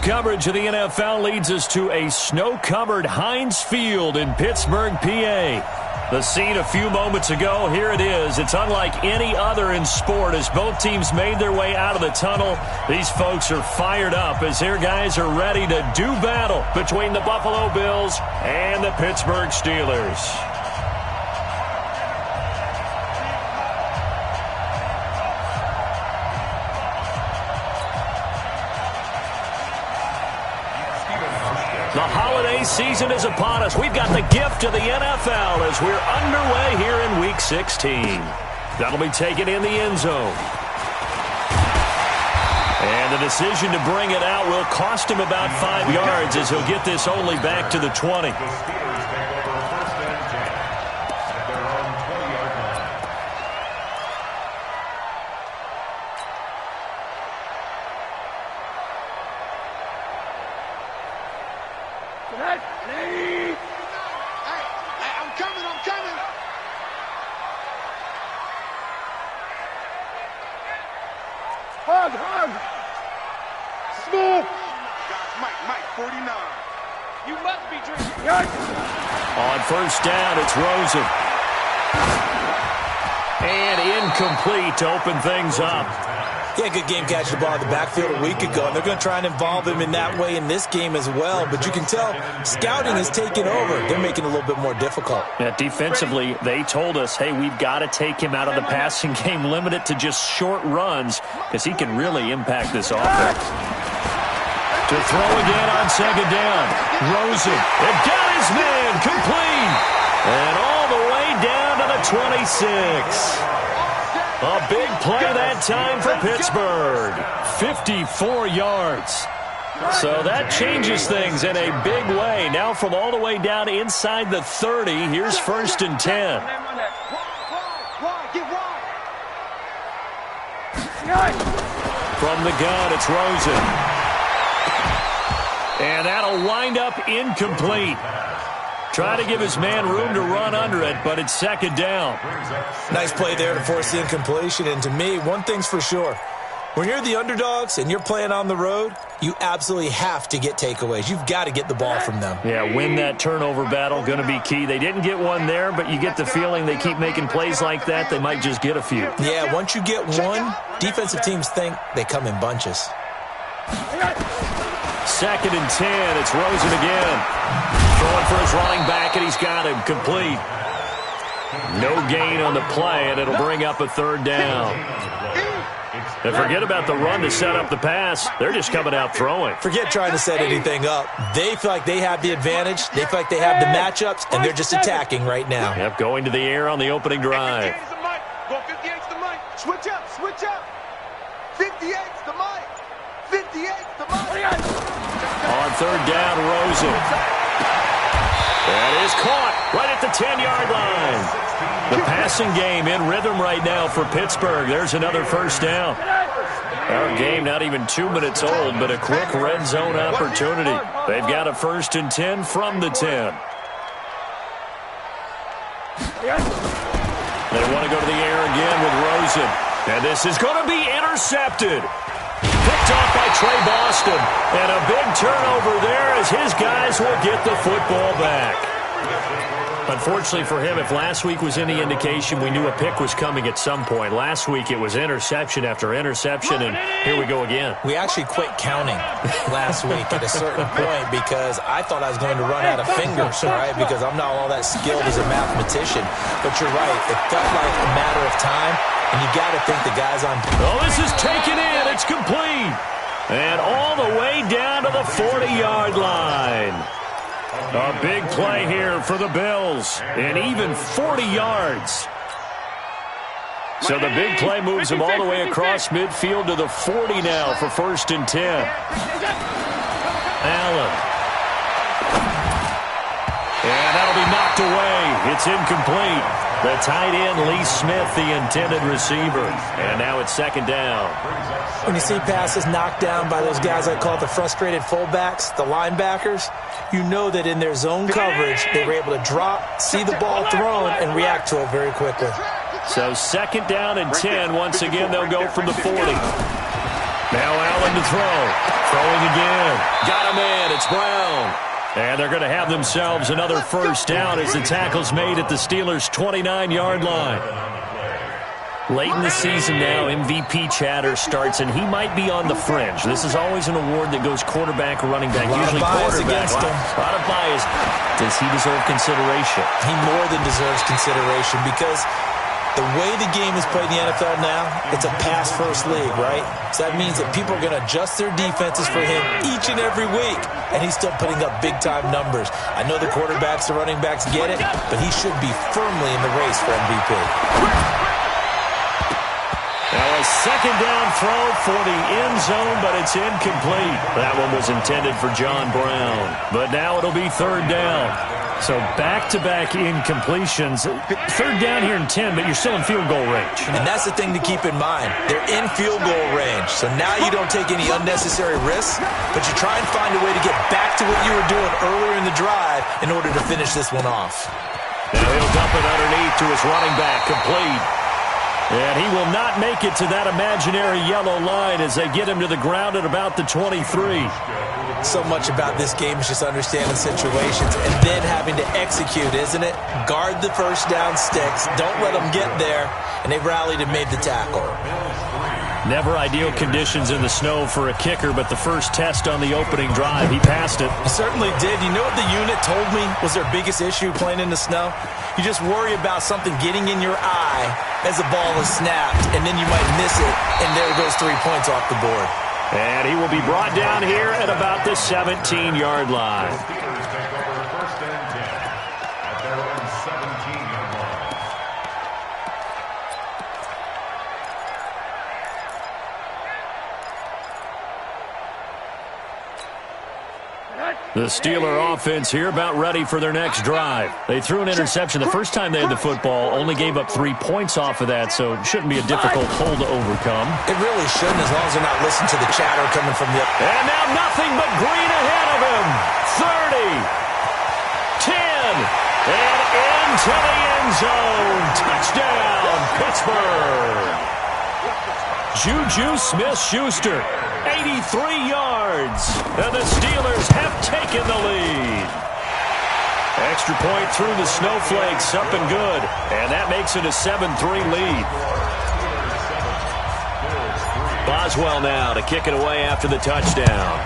coverage of the NFL leads us to a snow-covered Heinz Field in Pittsburgh, PA. The scene a few moments ago, here it is. It's unlike any other in sport as both teams made their way out of the tunnel. These folks are fired up as their guys are ready to do battle between the Buffalo Bills and the Pittsburgh Steelers. The holiday season is upon us. We've got the gift of the NFL as we're underway here in Week 16. That'll be taken in the end zone. And the decision to bring it out will cost him about 5 yards as he'll get this only back to the 20. On first down, it's Rosen. And incomplete to open things up. Yeah, good game catching the ball in the backfield a week ago, and they're going to try and involve him in that way in this game as well. But you can tell scouting is taking over. They're making it a little bit more difficult. Yeah, defensively, they told us, hey, we've got to take him out of the passing game, limit it to just short runs because he can really impact this offense. To throw again on second down. Rosen. It got his man complete. And all the way down to the 26. A big play that time for Pittsburgh. 54 yards. So that changes things in a big way. Now from all the way down inside the 30, here's first and 10. From the gun, it's Rosen. And that'll wind up incomplete. Try to give his man room to run under it, but it's second down. Nice play there to force the incompletion. And to me, one thing's for sure. When you're the underdogs and you're playing on the road, you absolutely have to get takeaways. You've got to get the ball from them. Yeah, win that turnover battle, going to be key. They didn't get one there, but you get the feeling they keep making plays like that, they might just get a few. Yeah, once you get one, defensive teams think they come in bunches. Second and 10, it's Rosen again. Throwing for his running back, and he's got him complete. No gain on the play, and it'll bring up a third down. And forget about the run to set up the pass. They're just coming out throwing. Forget trying to set anything up. They feel like they have the advantage. They feel like they have the matchups, and they're just attacking right now. Yep, going to the air on the opening drive. Switch up, switch up. 58's the mic. 58's the mic. On third down, Rosen. That is caught right at the 10-yard line. The passing game in rhythm right now for Pittsburgh. There's another first down. Our game not even 2 minutes old, but a quick red zone opportunity. They've got a first and 10 from the 10. They want to go to the air again with Rosen. And this is going to be intercepted. Picked off by Trey Boston. And a big turnover there as his guys will get the football back. Unfortunately for him, if last week was any indication, we knew a pick was coming at some point. Last week it was interception after interception, and here we go again. We actually quit counting last week at a certain point because I thought I was going to run out of fingers, right? Because I'm not all that skilled as a mathematician. But you're right. It felt like a matter of time, and you got to think the guys on... Oh, this is taken in. It's complete. And all the way down to the 40-yard line. A big play here for the Bills, and even 40 yards. So the big play moves them all the way across midfield to the 40 now for first and 10. Allen. And that'll be knocked away. It's incomplete. The tight end, Lee Smith, the intended receiver. And now it's second down. When you see passes knocked down by those guys I call the frustrated fullbacks, the linebackers, you know that in their zone coverage, they were able to drop, see the ball thrown, and react to it very quickly. So second down and 10. Once again, they'll go from the 40. Now Allen to throw. Throwing again. Got him in. It's Brown. And they're going to have themselves another first down as the tackle's made at the Steelers' 29-yard line. Late in the season now, MVP chatter starts, and he might be on the fringe. This is always an award that goes quarterback or running back, usually quarterback. A lot of bias. Does he deserve consideration? He more than deserves consideration because the way the game is played in the NFL now, it's a pass-first league, right? So that means that people are going to adjust their defenses for him each and every week, and he's still putting up big-time numbers. I know the quarterbacks, the running backs get it, but he should be firmly in the race for MVP. Now a second down throw for the end zone, but it's incomplete. That one was intended for John Brown, but now it'll be third down. So back-to-back incompletions. Third down here in 10, but you're still in field goal range. And that's the thing to keep in mind. They're in field goal range, so now you don't take any unnecessary risks, but you try and find a way to get back to what you were doing earlier in the drive in order to finish this one off. Now he'll dump it underneath to his running back, complete. And he will not make it to that imaginary yellow line as they get him to the ground at about the 23. So much about this game is just understanding situations and then having to execute, isn't it? Guard the first down sticks. Don't let them get there. And they rallied and made the tackle. Never ideal conditions in the snow for a kicker, but the first test on the opening drive, he passed it. He certainly did. You know what the unit told me was their biggest issue playing in the snow? You just worry about something getting in your eye as the ball is snapped, and then you might miss it, and there goes 3 points off the board. And he will be brought down here at about the 17-yard line. The Steeler offense here about ready for their next drive. They threw an interception the first time they had the football, only gave up 3 points off of that, so it shouldn't be a difficult hole to overcome. It really shouldn't, as long as they're not listening to the chatter coming from the... And now nothing but green ahead of him. 30, 10, and into the end zone. Touchdown, Pittsburgh. Juju Smith-Schuster. 83 yards, and the Steelers have taken the lead. Extra point through the snowflakes, up and good, and that makes it a 7-3 lead. Boswell now to kick it away after the touchdown.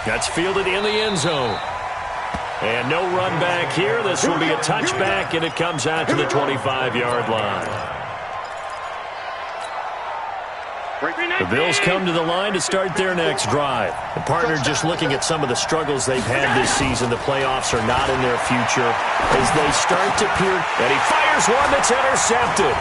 That's fielded in the end zone. And no run back here. This will be a touchback, and it comes out to the 25-yard line. The Bills come to the line to start their next drive. The partner just looking at some of the struggles they've had this season. The playoffs are not in their future as they start to peer. And he fires one that's intercepted.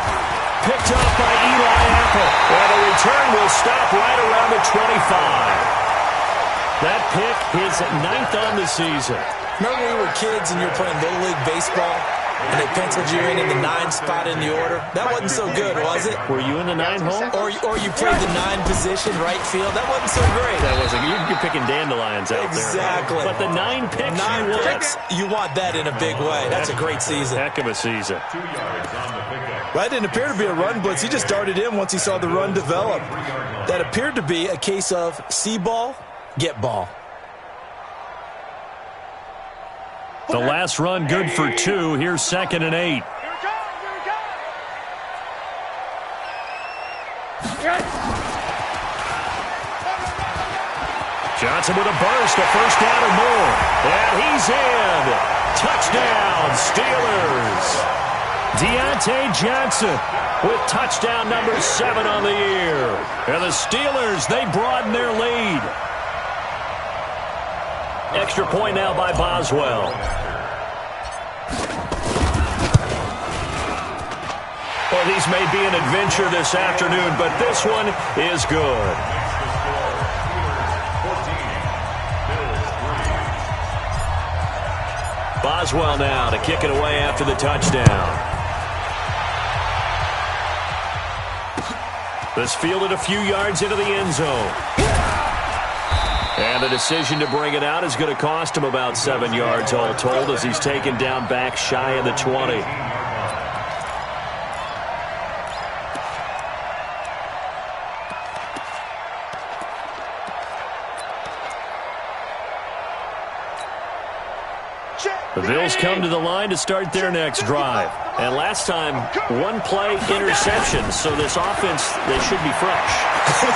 Picked up by Eli Apple. And the return will stop right around the 25. That pick is 9th on the season. Remember when we were kids and you were playing Little League Baseball? And they penciled you in the 9 spot in the order? That wasn't so good, was it? Were you in the 9 hole? Or you played the 9 position, right field? That wasn't so great. That wasn't. You're picking dandelions out there. Exactly. But the 9 picks, 9 picks, you want that in a big way. That's a great season. Heck of a season. That didn't appear to be a run blitz. He just darted in once he saw the run develop. That appeared to be a case of see ball, get ball. The last run good for 2. Here's 2nd and 8. Johnson with a burst, a first down or more. And he's in. Touchdown, Steelers. Deontay Johnson with touchdown number 7 on the year. And the Steelers, they broaden their lead. Extra point now by Boswell. Well, these may be an adventure this afternoon, but this one is good. Boswell now to kick it away after the touchdown. This fielded a few yards into the end zone. And the decision to bring it out is going to cost him about 7 yards all told as he's taken down back shy of the 20. The Bills come to the line to start their next drive. And last time, one-play interception. So this offense, they should be fresh.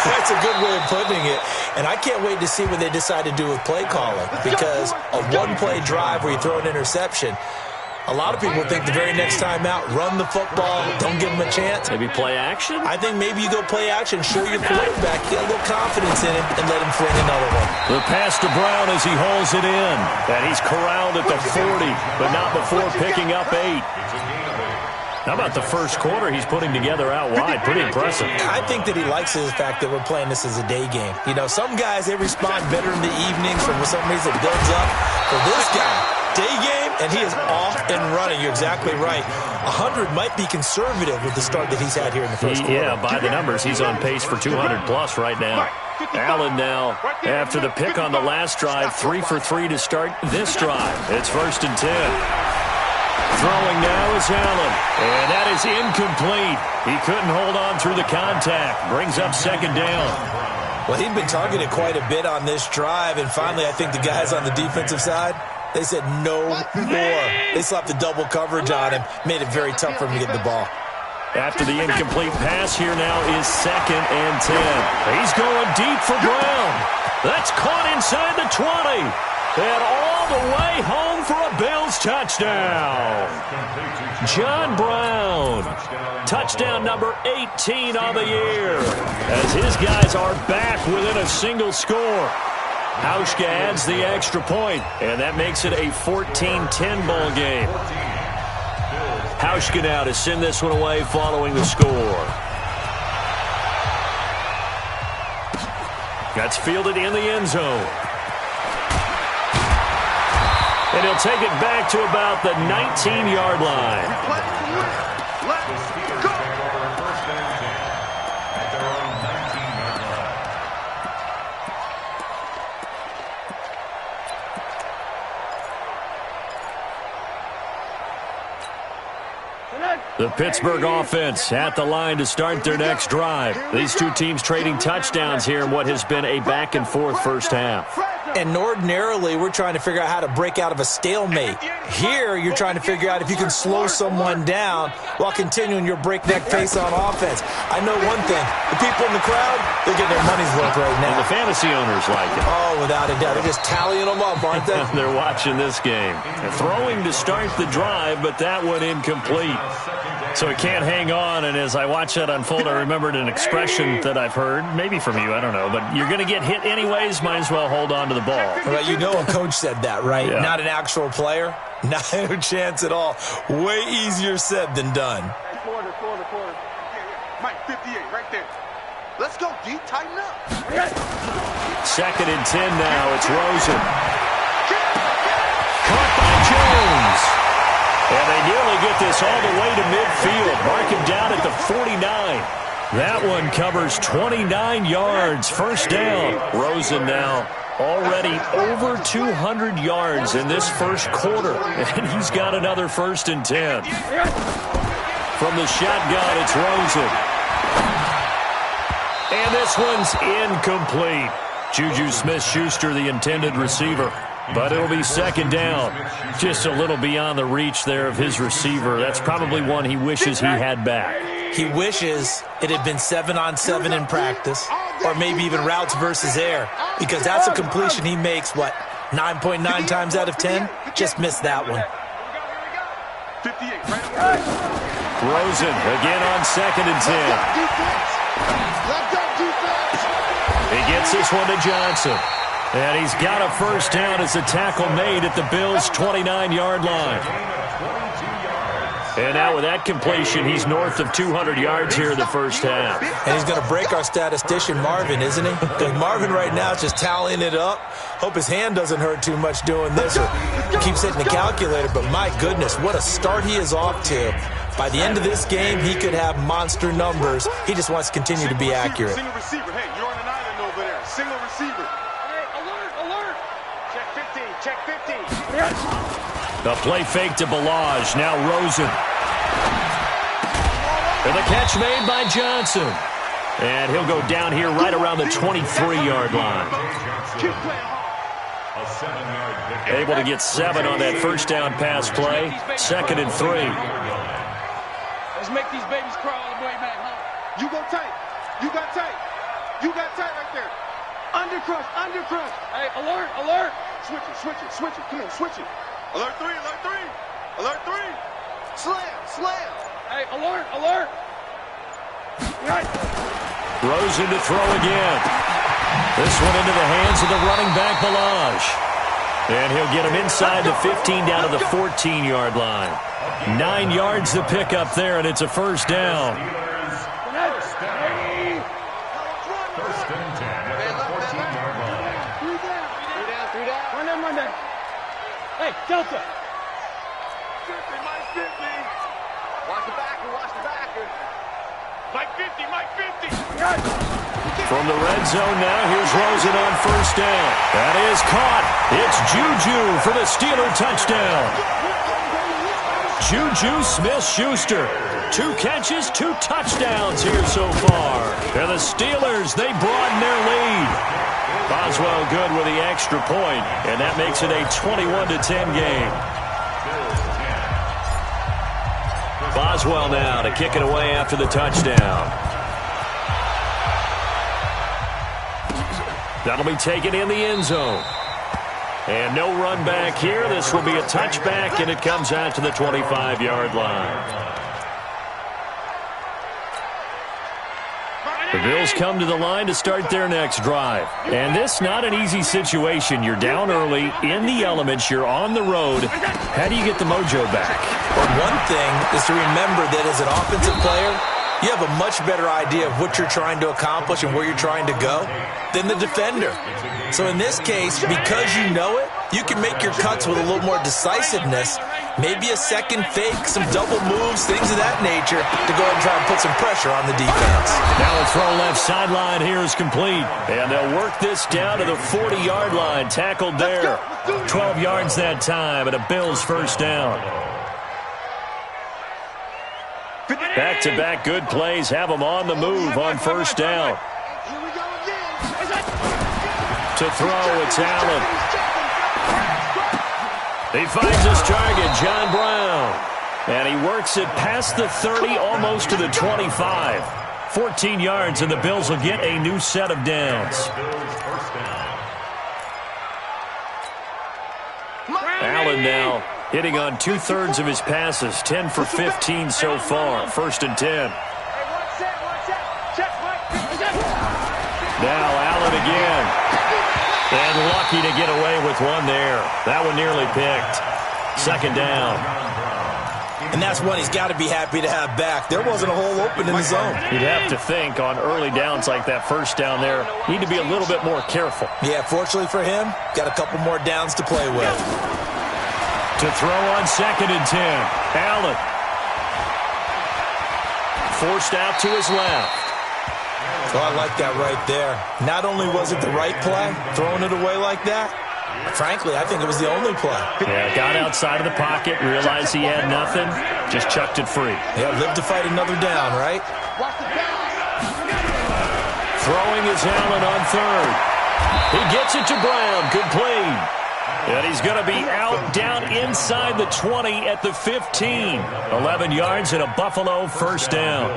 That's a good way of putting it. And I can't wait to see what they decide to do with play calling. Because a one-play drive where you throw an interception, a lot of people think the very next time out, run the football, don't give them a chance. Maybe play action? I think maybe you go play action, show your quarterback, get a little confidence in him, and let him fling another one. The pass to Brown as he hauls it in. And he's corralled at the 40, but not before picking up 8. How about the first quarter he's putting together out wide? Pretty impressive. I think that he likes the fact that we're playing this as a day game. You know, some guys, they respond better in the evenings for some reason it builds up. For this guy, day game, and he is off and running. You're exactly right. 100 might be conservative with the start that he's had here in the first quarter. Yeah, by the numbers, he's on pace for 200-plus right now. Allen now, after the pick on the last drive, 3 for 3 to start this drive. It's 1st and 10. Throwing now is Allen, and that is incomplete. He couldn't hold on through the contact. Brings up 2nd down. Well, he'd been targeted quite a bit on this drive, and finally I think the guys on the defensive side, they said no more. They slapped the double coverage on him, made it very tough for him to get the ball. After the incomplete pass, here now is 2nd and 10. He's going deep for Brown. That's caught inside the 20. And all the way home for a Bills touchdown. John Brown. Touchdown number 18 on the year. As his guys are back within a single score. Hauschka adds the extra point, and that makes it a 14-10 ball game. Hauschka now to send this one away following the score. That's fielded in the end zone. And he'll take it back to about the 19-yard line. Let's go. The Pittsburgh offense at the line to start their next drive. These two teams trading touchdowns here in what has been a back-and-forth first half. And ordinarily, we're trying to figure out how to break out of a stalemate. Here, you're trying to figure out if you can slow someone down while continuing your breakneck pace on offense. I know one thing. The people in the crowd, they're getting their money's worth right now. And the fantasy owners like it. Oh, without a doubt. They're just tallying them up, aren't they? They're watching this game. They're throwing to start the drive, but that one incomplete. So it can't hang on, and as I watch that unfold, I remembered an expression that I've heard, maybe from you, I don't know, but you're going to get hit anyways, might as well hold on to the ball. Well, you know a coach said that, right? Yeah. Not an actual player. Not a chance at all. Way easier said than done. Quarter. Mike, 58, right there. Let's go, D. Tighten up. 2nd and 10 now. It's Rosen. Caught by Jones. And they nearly get this all the way to midfield. Mark him down at the 49. That one covers 29 yards. 1st down. Rosen now already over 200 yards in this first quarter. And he's got another 1st and 10. From the shotgun, it's Rosen. And this one's incomplete. Juju Smith-Schuster, the intended receiver. But it'll be 2nd down. Just a little beyond the reach there of his receiver. That's probably one he wishes he had back. He wishes it had been 7-on-7 in practice, or maybe even routes versus air, because that's a completion he makes, 9.9 times out of 10? Just missed that one. 58, right? Rosen again on 2nd and 10. He gets this one to Johnson. And he's got a 1st down as the tackle made at the Bills' 29-yard line. And now with that completion, he's north of 200 yards here in the first half. And he's going to break our statistician, Marvin, isn't he? Because Marvin right now is just tallying it up. Hope his hand doesn't hurt too much doing this or keeps hitting the calculator. But my goodness, what a start he is off to. By the end of this game, he could have monster numbers. He just wants to continue to be accurate. Single receiver. Hey, you're on an island over there. Single receiver. Alert. Check 50. The play fake to Ballage. Now Rosen. And the catch made by Johnson. And he'll go down here right around the 23-yard line. Able to get 7 on that first down pass play. 2nd and 3. Let's make these babies crawl all the way back home. You go tight. You got tight. You got tight right there. Under crush, under crush. Hey, alert, alert. Switch it, switch it, switch it. Come on, switch it. Alert 3, alert 3. Alert 3. Slam, slam. Hey, alert, alert. Right. Rosen to throw again. This one into the hands of the running back, Ballage. And he'll get him inside the 15 down to the 14-yard line. 9 yards to pick up there, and it's a first down. Hey, Delta. 50, Mike 50. Watch the backer, watch the backer. Mike 50, Mike 50. From the red zone now, here's Rosen on first down. That is caught. It's Juju for the Steeler touchdown. Juju Smith-Schuster. 2 catches, 2 touchdowns here so far. And the Steelers, they broaden their lead. Boswell good with the extra point, and that makes it a 21-10 game. Boswell now to kick it away after the touchdown. That'll be taken in the end zone. And no run back here. This will be a touchback, and it comes out to the 25-yard line. The Bills come to the line to start their next drive. And this not an easy situation. You're down early, in the elements, you're on the road. How do you get the mojo back? Well, one thing is to remember that as an offensive player, you have a much better idea of what you're trying to accomplish and where you're trying to go than the defender. So in this case, because you know it, you can make your cuts with a little more decisiveness, maybe a second fake, some double moves, things of that nature to go ahead and try and put some pressure on the defense. Now a throw left sideline here is complete. And they'll work this down to the 40-yard line. Tackled there. 12 yards that time, and a Bills first down. Back-to-back good plays have them on the move on first down. To throw, it's Allen. He finds his target, John Brown. And he works it past the 30, almost to the 25. 14 yards, and the Bills will get a new set of downs. Allen now hitting on 2/3 of his passes, 10 for 15 so far. 1st and 10. Now Allen again. And lucky to get away with one there. That one nearly picked. 2nd down. And that's one he's got to be happy to have back. There wasn't a hole open in the zone. You'd have to think on early downs like that first down there, need to be a little bit more careful. Yeah, fortunately for him, got a couple more downs to play with. To throw on 2nd and 10. Allen. Forced out to his left. Oh, I like that right there. Not only was it the right play, throwing it away like that, frankly, I think it was the only play. Yeah, got outside of the pocket, realized he had nothing, just chucked it free. Yeah, live to fight another down, right? Throwing is Allen on 3rd. He gets it to Brown. Good play. And he's going to be out down inside the 20 at the 15. 11 yards and a Buffalo first down.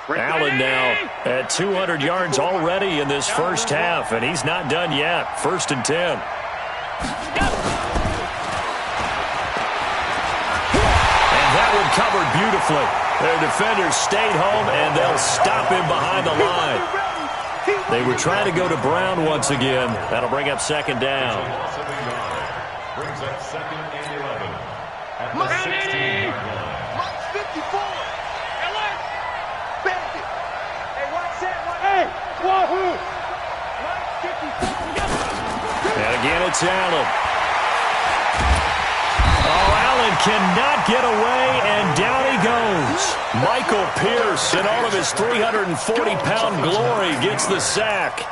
Allen now at 200 yards already in this first half, and he's not done yet. 1st and 10. And that one covered beautifully. Their defenders stayed home, and they'll stop him behind the line. They were trying to go to Brown once again. That'll bring up 2nd down. Brings up 2nd and 11. At the 16. Mike's 54. Hey, wahoo! And again, it's Allen. Oh, Allen cannot get away, and down he goes. Michael Pierce, in all of his 340-pound glory, gets the sack.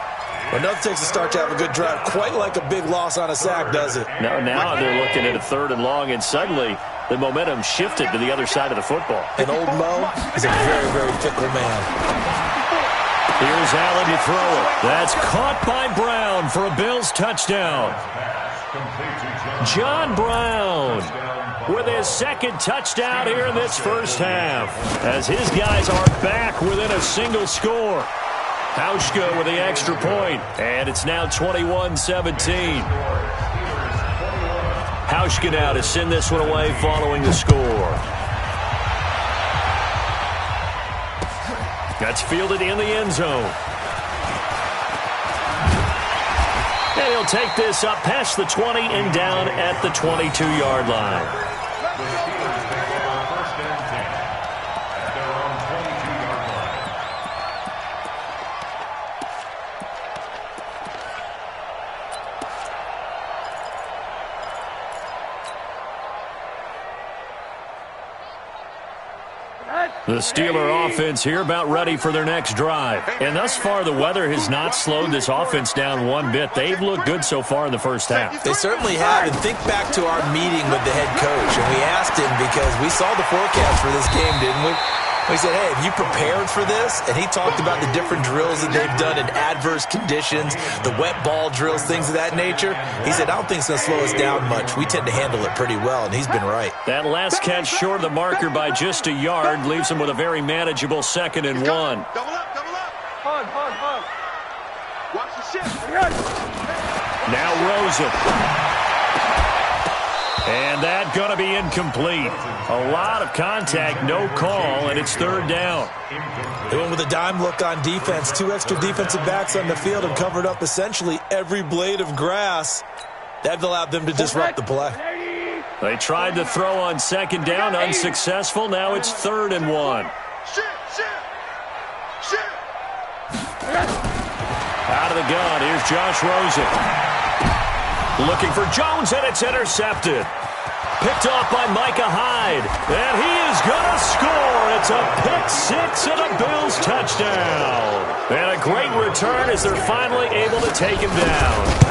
Well, nothing takes a start to have a good drive. Quite like a big loss on a sack, does it? Now they're looking at a 3rd and long, and suddenly the momentum shifted to the other side of the football. And old Mo is a very, very fickle man. Here's Allen to throw it. That's caught by Brown for a Bills touchdown. John Brown with his second touchdown here in this first half, as his guys are back within a single score. Hauschka with the extra point, and it's now 21-17. Hauschka now to send this one away following the score. That's fielded in the end zone. And he'll take this up past the 20 and down at the 22-yard line. The Steeler offense here about ready for their next drive. And thus far, the weather has not slowed this offense down one bit. They've looked good so far in the first half. They certainly have. And think back to our meeting with the head coach. And we asked him, because we saw the forecast for this game, didn't we? We said, hey, have you prepared for this? And he talked about the different drills that they've done in adverse conditions, the wet ball drills, things of that nature. He said, I don't think it's going to slow us down much. We tend to handle it pretty well, and he's been right. That last catch short of the marker by just a yard leaves him with a very manageable 2nd and 1. Double up, double up. Hug. Watch the shift. Now Rosen. And that going to be incomplete. A lot of contact, no call, and it's 3rd down. They went with a dime look on defense. 2 extra defensive backs on the field and covered up essentially every blade of grass. That allowed them to disrupt the play. They tried to throw on 2nd down, unsuccessful. Now it's 3rd and 1. Out of the gun, here's Josh Rosen. Looking for Jones, and it's intercepted. Picked off by Micah Hyde. And he is going to score. It's a pick-6 and a Bills touchdown. And a great return as they're finally able to take him down.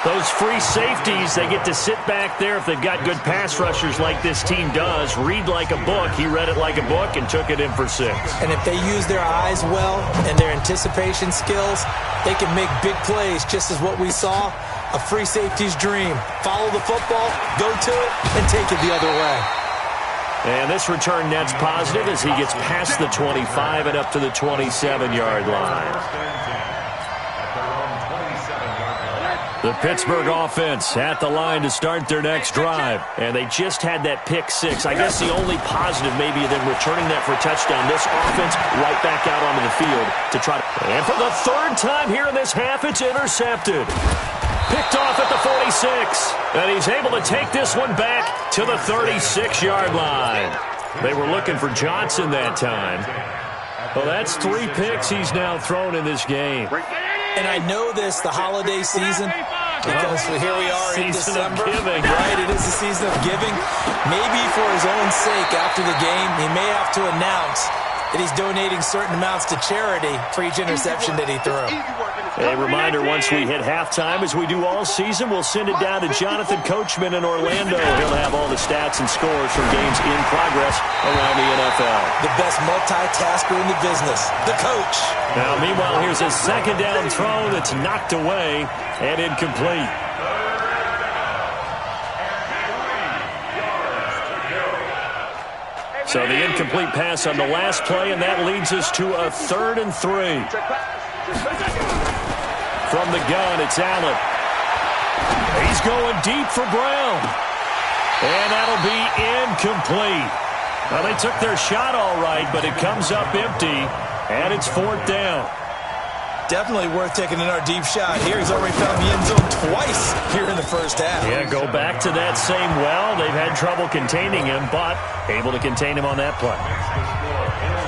Those free safeties, they get to sit back there if they've got good pass rushers like this team does. Read like a book. He read it like a book and took it in for 6. And if they use their eyes well and their anticipation skills, they can make big plays, just as what we saw. A free safety's dream. Follow the football, go to it, and take it the other way. And this return net's positive as he gets past the 25 and up to the 27-yard line. The Pittsburgh offense at the line to start their next drive. And they just had that pick-6. I guess the only positive maybe than returning that for a touchdown. This offense right back out onto the field to try to... And for the 3rd time here in this half, it's intercepted. Picked off at the 46. And he's able to take this one back to the 36-yard line. They were looking for Johnson that time. Well, that's 3 picks he's now thrown in this game. And I know this, the holiday season, because here we are in December. Right, it is the season of giving. Maybe for his own sake, after the game, he may have to announce that he's donating certain amounts to charity for each interception that he threw. A reminder, once we hit halftime, as we do all season, we'll send it down to Jonathan Coachman in Orlando. He'll have all the stats and scores from games in progress around the NFL. The best multitasker in the business, the coach. Now, meanwhile, here's a 2nd down throw that's knocked away and incomplete. So the incomplete pass on the last play, and that leads us to a 3rd and 3. From the gun, it's Allen. He's going deep for Brown. And that'll be incomplete. Well, they took their shot all right, but it comes up empty, and it's 4th down. Definitely worth taking in our deep shot here. He's already found the end zone twice here in the first half. Yeah, go back to that same well. They've had trouble containing him, but able to contain him on that play.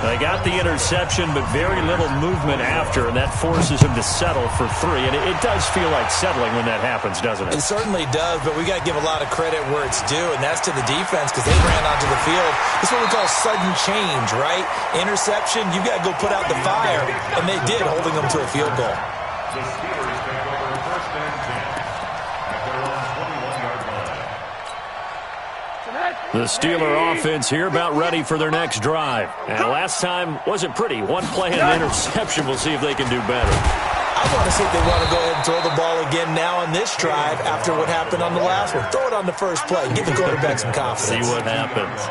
They got the interception, but very little movement after, and that forces him to settle for 3. And it does feel like settling when that happens, doesn't it? It certainly does, but we got to give a lot of credit where it's due, and that's to the defense because they ran onto the field. This is what we call sudden change, right? Interception, you got to go put out the fire, and they did, holding them to a field goal. The Steeler offense here about ready for their next drive. And last time wasn't pretty. One play and an interception. We'll see if they can do better. I want to see if they want to go ahead and throw the ball again now on this drive after what happened on the last one. Throw it on the first play. Give the quarterback some confidence. See what happens.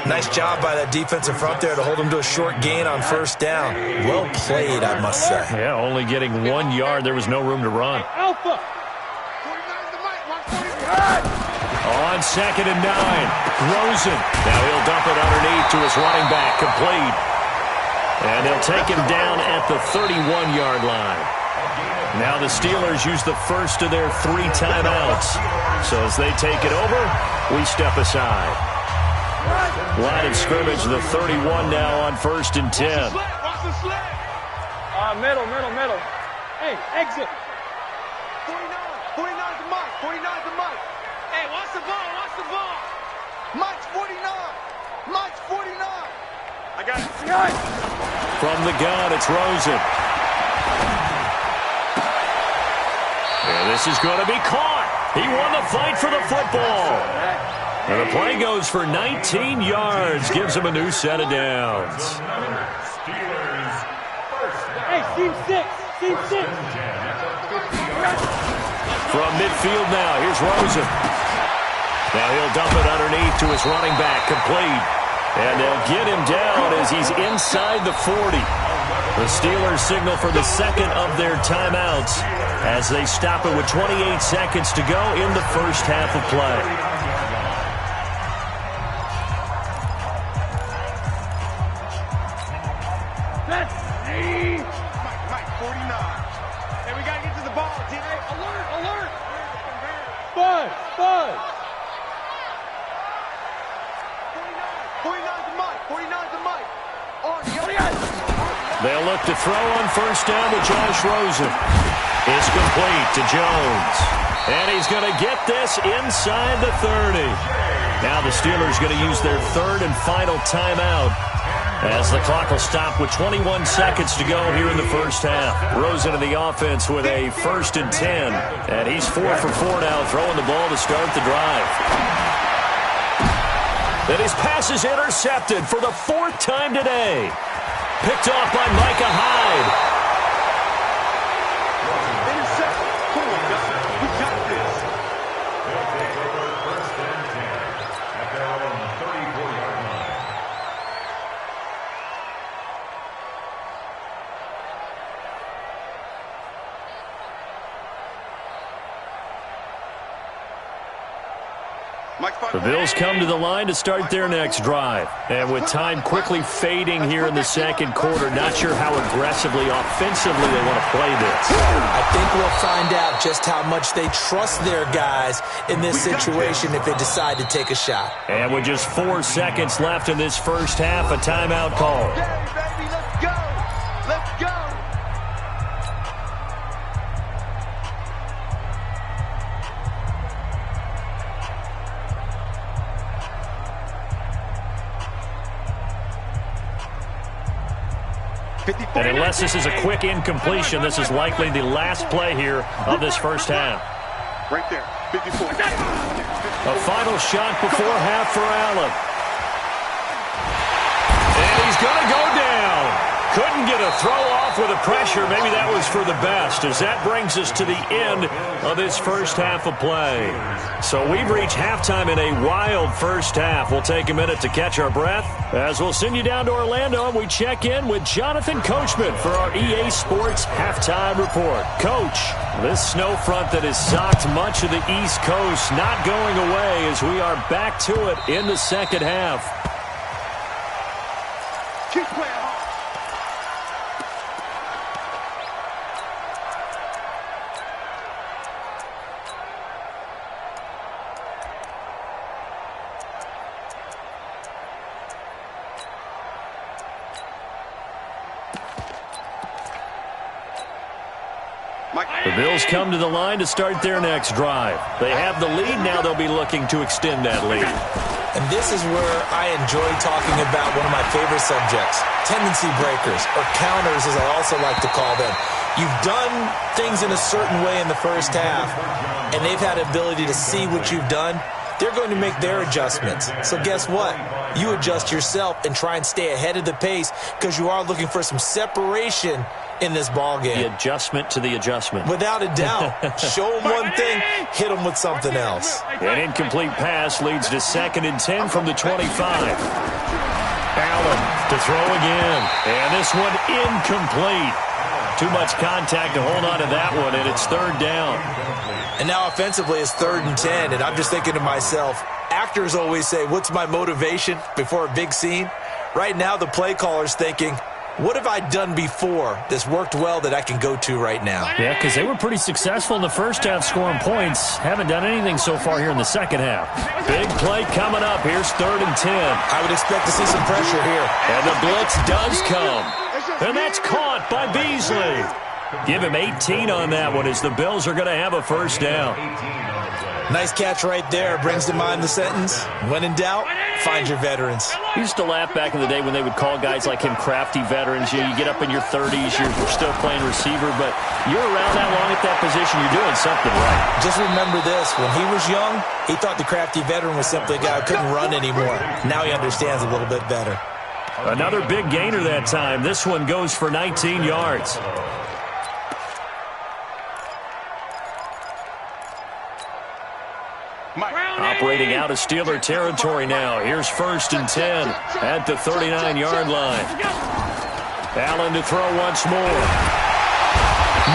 Nice job by that defensive front there to hold them to a short gain on first down. Well played, I must say. Yeah, only getting 1 yard. There was no room to run. Alpha. On 2nd and 9, Rosen. Now he'll dump it underneath to his running back, complete. And they'll take him down at the 31-yard line. Now the Steelers use the first of their 3 timeouts. So as they take it over, we step aside. Line of scrimmage, the 31 now on 1st and 10. Watch the slip. Middle. Hey, exit. 49 to Mike. 49 to Mike. Hey, watch the ball. Mike's 49. Mike's 49. I got it. From the gun, it's Rosen. And this is going to be caught. He won the fight for the football. And the play goes for 19 yards. Gives him a new set of downs. Hey, team 6. From midfield now, here's Rosen. Now he'll dump it underneath to his running back, complete. And they'll get him down as he's inside the 40. The Steelers signal for the second of their timeouts as they stop it with 28 seconds to go in the first half of play. Mike, 49. Hey, we got to get to the ball, team. Hey, alert. Bud. 49 to Mike. They'll look to throw on first down to Josh Rosen. It's complete to Jones. And he's going to get this inside the 30. Now the Steelers going to use their third and final timeout as the clock will stop with 21 seconds to go here in the first half. Rosen in the offense with a 1st and 10. And he's 4 for 4 now, throwing the ball to start the drive. And his pass is intercepted for the 4th time today. Picked off by Micah Hyde. The Bills come to the line to start their next drive. And with time quickly fading here in the second quarter, not sure how aggressively, offensively they want to play this. I think we'll find out just how much they trust their guys in this situation if they decide to take a shot. And with just 4 seconds left in this first half, a timeout call. Okay, baby, let's go. And unless this is a quick incompletion, this is likely the last play here of this first half. Right there, 54. A final shot before half for Allen. And he's going to go down. Couldn't get a throw off with the pressure. Maybe that was for the best, as that brings us to the end of this first half of play. So we've reached halftime in a wild first half. We'll take a minute to catch our breath as we'll send you down to Orlando and we check in with Jonathan Coachman for our EA Sports Halftime Report. Coach, this snow front that has socked much of the East Coast not going away as we are back to it in the second half. Keep playing hard. The Bills come to the line to start their next drive. They have the lead. Now they'll be looking to extend that lead. And this is where I enjoy talking about one of my favorite subjects, tendency breakers, or counters as I also like to call them. You've done things in a certain way in the first half, and they've had the ability to see what you've done they're going to make their adjustments. So guess what? You adjust yourself and try and stay ahead of the pace because you are looking for some separation in this ball game. The adjustment to the adjustment. Without a doubt. Show them one thing, hit them with something else. An incomplete pass leads to 2nd and 10 from the 25. Allen to throw again. And this one incomplete. Too much contact to hold on to that one, and it's 3rd down. And now offensively it's 3rd and 10, and I'm just thinking to myself, actors always say, what's my motivation before a big scene? Right now the play caller's thinking, what have I done before that's worked well that I can go to right now? Yeah, because they were pretty successful in the first half scoring points. Haven't done anything so far here in the second half. Big play coming up. Here's 3rd and 10. I would expect to see some pressure here. And the blitz does come. And that's caught by Beasley. Give him 18 on that one as the Bills are going to have a 1st down. Nice catch right there. Brings to mind the sentence, when in doubt, find your veterans. I used to laugh back in the day when they would call guys like him crafty veterans. You get up in your 30s, you're still playing receiver, but you're around that long at that position, you're doing something right. Just remember this, when he was young, he thought the crafty veteran was simply a guy who couldn't run anymore. Now he understands a little bit better. Another big gainer that time. This one goes for 19 yards. Operating out of Steeler territory now. Here's 1st and 10 at the 39-yard line. Allen to throw once more.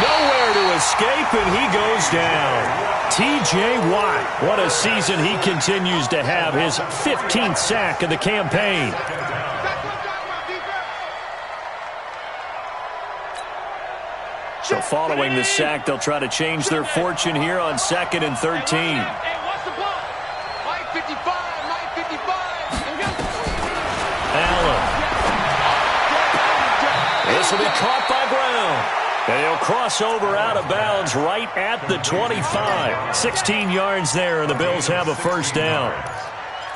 Nowhere to escape, and he goes down. T.J. Watt, what a season he continues to have. His 15th sack of the campaign. So following the sack, they'll try to change their fortune here on 2nd and 13. Allen. This will be caught by Brown. And he'll cross over out of bounds right at the 25. 16 yards there, and the Bills have a 1st down.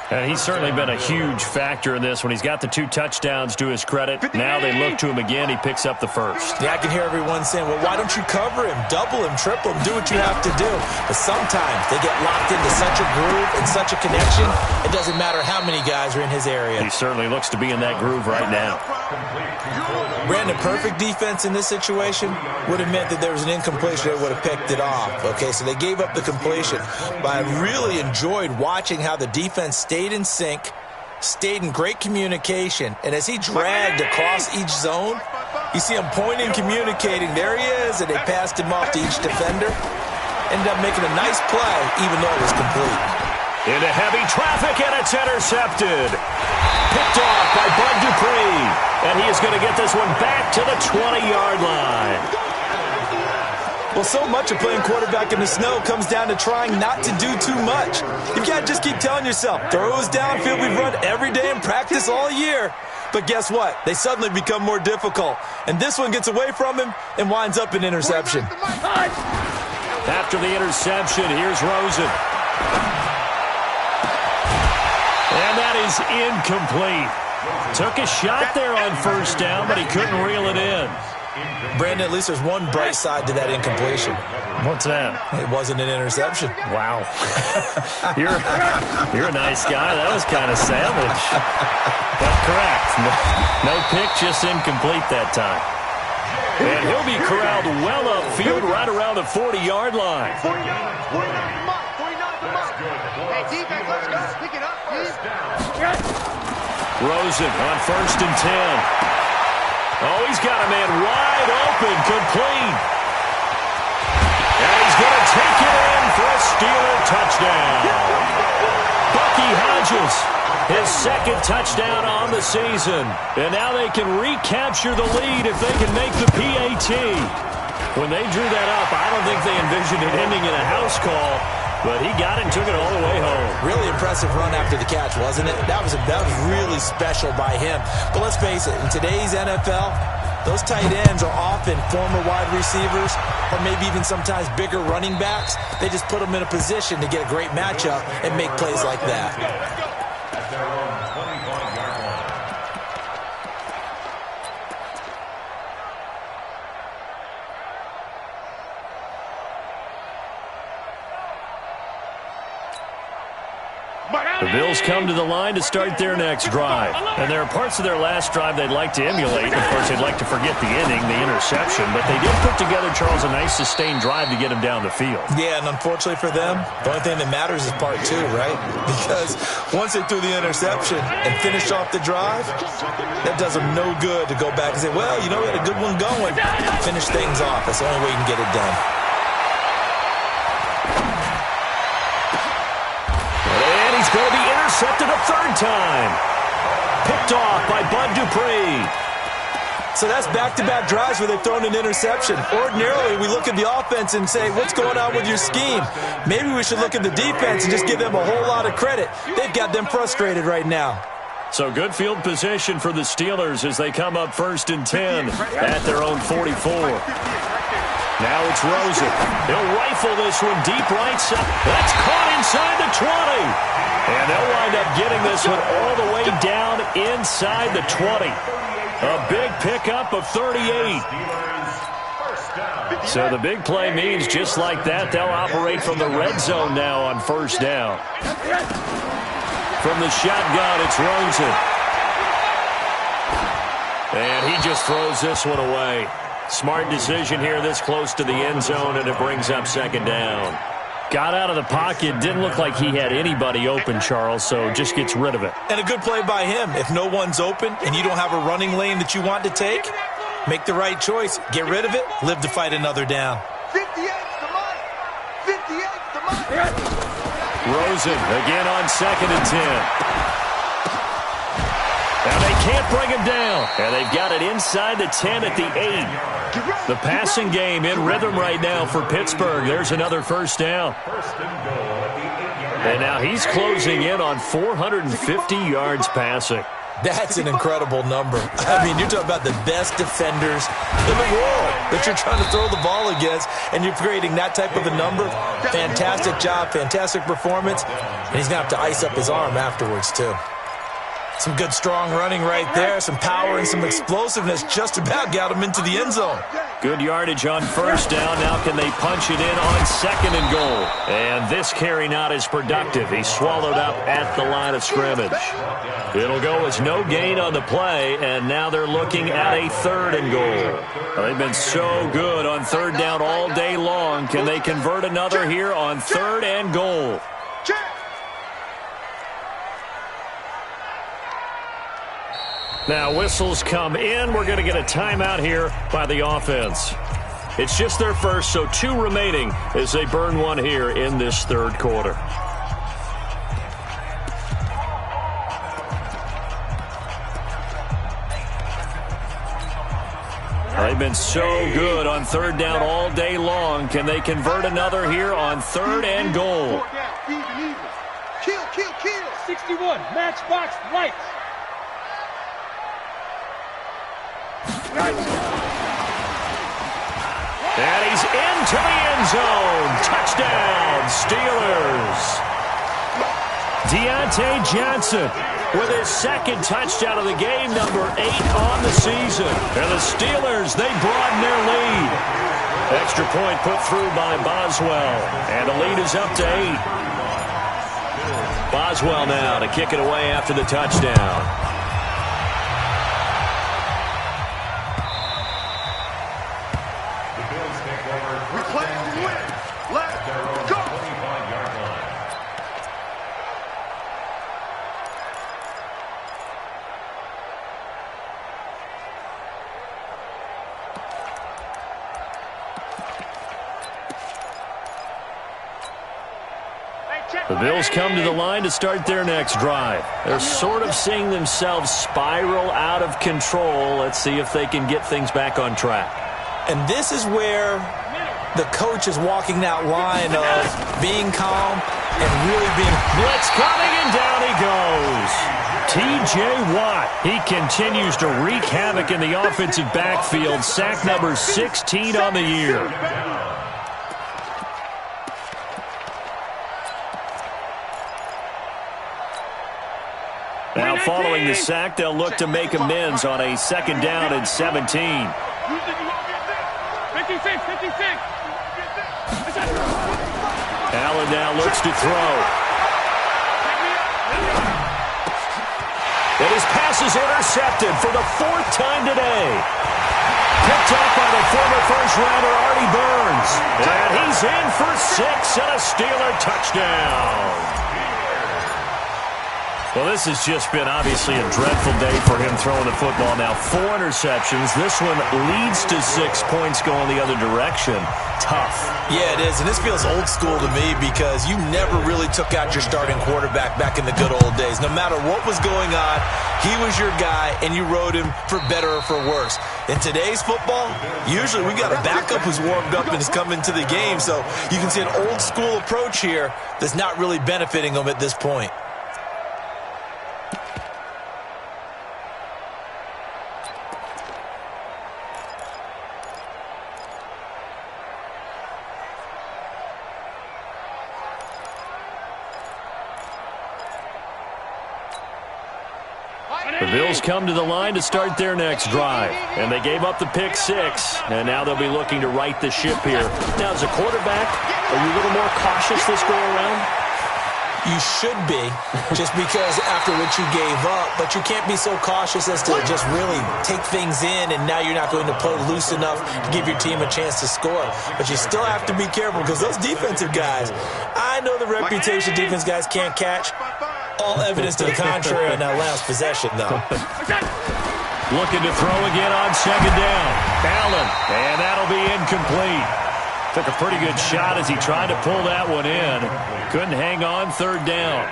And he's certainly been a huge factor in this when he's got the 2 touchdowns to his credit. Now they look to him again. He picks up the 1st. Yeah, I can hear everyone saying, well, why don't you cover him, double him, triple him, do what you have to do. But sometimes they get locked into such a groove and such a connection, it doesn't matter how many guys are in his area. He certainly looks to be in that groove right now. Brandon, perfect defense in this situation would have meant that there was an incompletion. They would have picked it off. Okay, so they gave up the completion. But I really enjoyed watching how the defense stayed in sync, stayed in great communication, and as he dragged across each zone, you see him pointing, communicating. There he is, and they passed him off to each defender. Ended up making a nice play, even though it was complete. Into heavy traffic, and it's intercepted. Picked off by Bud Dupree. And he is going to get this one back to the 20-yard line. Well, so much of playing quarterback in the snow comes down to trying not to do too much. You can't just keep telling yourself, throws downfield we've run every day in practice all year. But guess what? They suddenly become more difficult. And this one gets away from him and winds up an interception. After the interception, here's Rosen. And that is incomplete. Took a shot there on 1st down, but he couldn't reel it in. Brandon, at least there's one bright side to that incompletion. What's that? It wasn't an interception. Wow. You're a nice guy. That was kind of savage. But correct. No pick, just incomplete that time. And he'll be corralled well upfield right around the 40-yard line. 49 the mark. Hey, defense, let's go. Pick it up. Rosen on 1st and 10. Oh, he's got a man wide open, complete. And he's going to take it in for a Steeler touchdown. Bucky Hodges, his 2nd touchdown on the season. And now they can recapture the lead if they can make the PAT. When they drew that up, I don't think they envisioned it ending in a house call. But he got it and took it all the way home. Really impressive run after the catch, wasn't it? That was really special by him. But let's face it, in today's NFL, those tight ends are often former wide receivers or maybe even sometimes bigger running backs. They just put them in a position to get a great matchup and make plays like that. Bills come to the line to start their next drive. And there are parts of their last drive they'd like to emulate. Of course, they'd like to forget the inning, the interception. But they did put together, Charles, a nice sustained drive to get him down the field. Yeah, and unfortunately for them, the only thing that matters is part two, right? Because once they threw the interception and finished off the drive, that does them no good to go back and say, well, you know, we had a good one going. Finish things off. That's the only way you can get it done. He's going to be intercepted a third time. Picked off by Bud Dupree. So that's back-to-back drives where they've thrown an interception. Ordinarily, we look at the offense and say, what's going on with your scheme? Maybe we should look at the defense and just give them a whole lot of credit. They've got them frustrated right now. So good field position for the Steelers as they come up 1st and 10 at their own 44. Now it's Rosen. He'll rifle this one deep right side. That's caught inside the 20. And they'll wind up getting this one all the way down inside the 20. A big pickup of 38. So the big play means just like that, they'll operate from the red zone now on 1st down. From the shotgun, it's Rosen. And he just throws this one away. Smart decision here this close to the end zone, and it brings up 2nd down. Got out of the pocket. Didn't look like he had anybody open, Charles, so just gets rid of it. And a good play by him. If no one's open and you don't have a running lane that you want to take, make the right choice. Get rid of it. Live to fight another down. 58's the money. 58's the money. Rosen again on 2nd and 10. Now they can't bring him down. And they've got it inside the 10 at the 8. The passing game in rhythm right now for Pittsburgh. There's another 1st down. And now he's closing in on 450 yards passing. That's an incredible number. I mean, you're talking about the best defenders in the world that you're trying to throw the ball against, and you're creating that type of a number. Fantastic job, fantastic performance, and he's going to have to ice up his arm afterwards, too. Some good, strong running right there, some power and some explosiveness just about got him into the end zone. Good yardage on 1st down. Now can they punch it in on 2nd and goal? And this carry not as productive. He's swallowed up at the line of scrimmage. It'll go as no gain on the play, and now they're looking at a 3rd and goal. They've been so good on 3rd down all day long. Can they convert another here on 3rd and goal? Now whistles come in. We're going to get a timeout here by the offense. It's just their first, so 2 remaining as they burn one here in this 3rd quarter. They've been so good on 3rd down all day long. Can they convert another here on 3rd and goal? Kill. 61, matchbox lights. And he's into the end zone. Touchdown, Steelers. Deontay Johnson with his 2nd touchdown of the game, number 8 on the season. And the Steelers, they broaden their lead. Extra point put through by Boswell. And the lead is up to 8. Boswell now to kick it away after the touchdown. The Bills come to the line to start their next drive. They're sort of seeing themselves spiral out of control. Let's see if they can get things back on track. And this is where the coach is walking that line of being calm and really being... Blitz coming, and down he goes. T.J. Watt, he continues to wreak havoc in the offensive backfield. Sack number 16 on the year. Now following the sack, they'll look to make amends on a 2nd down and 17. 56. Allen now looks to throw. And his pass is intercepted for the 4th time today. Picked up by the former first-rounder Artie Burns. And he's in for 6 and a Steeler touchdown. Well, this has just been obviously a dreadful day for him throwing the football. Now 4 interceptions. This one leads to 6 points going the other direction. Tough. Yeah, it is, and this feels old school to me because you never really took out your starting quarterback back in the good old days. No matter what was going on, he was your guy, and you rode him for better or for worse. In today's football, usually we got a backup who's warmed up and is coming to the game, so you can see an old school approach here that's not really benefiting him at this point. The Bills come to the line to start their next drive. And they gave up the pick 6. And now they'll be looking to right the ship here. Now, as a quarterback, are you a little more cautious this go around? You should be, just because after what you gave up. But you can't be so cautious as to just really take things in, and now you're not going to play loose enough to give your team a chance to score. But you still have to be careful because those defensive guys, I know the reputation defense guys can't catch. All evidence to the contrary on that last possession, though. Looking to throw again on 2nd down. Allen, and that'll be incomplete. Took a pretty good shot as he tried to pull that one in. Couldn't hang on 3rd down.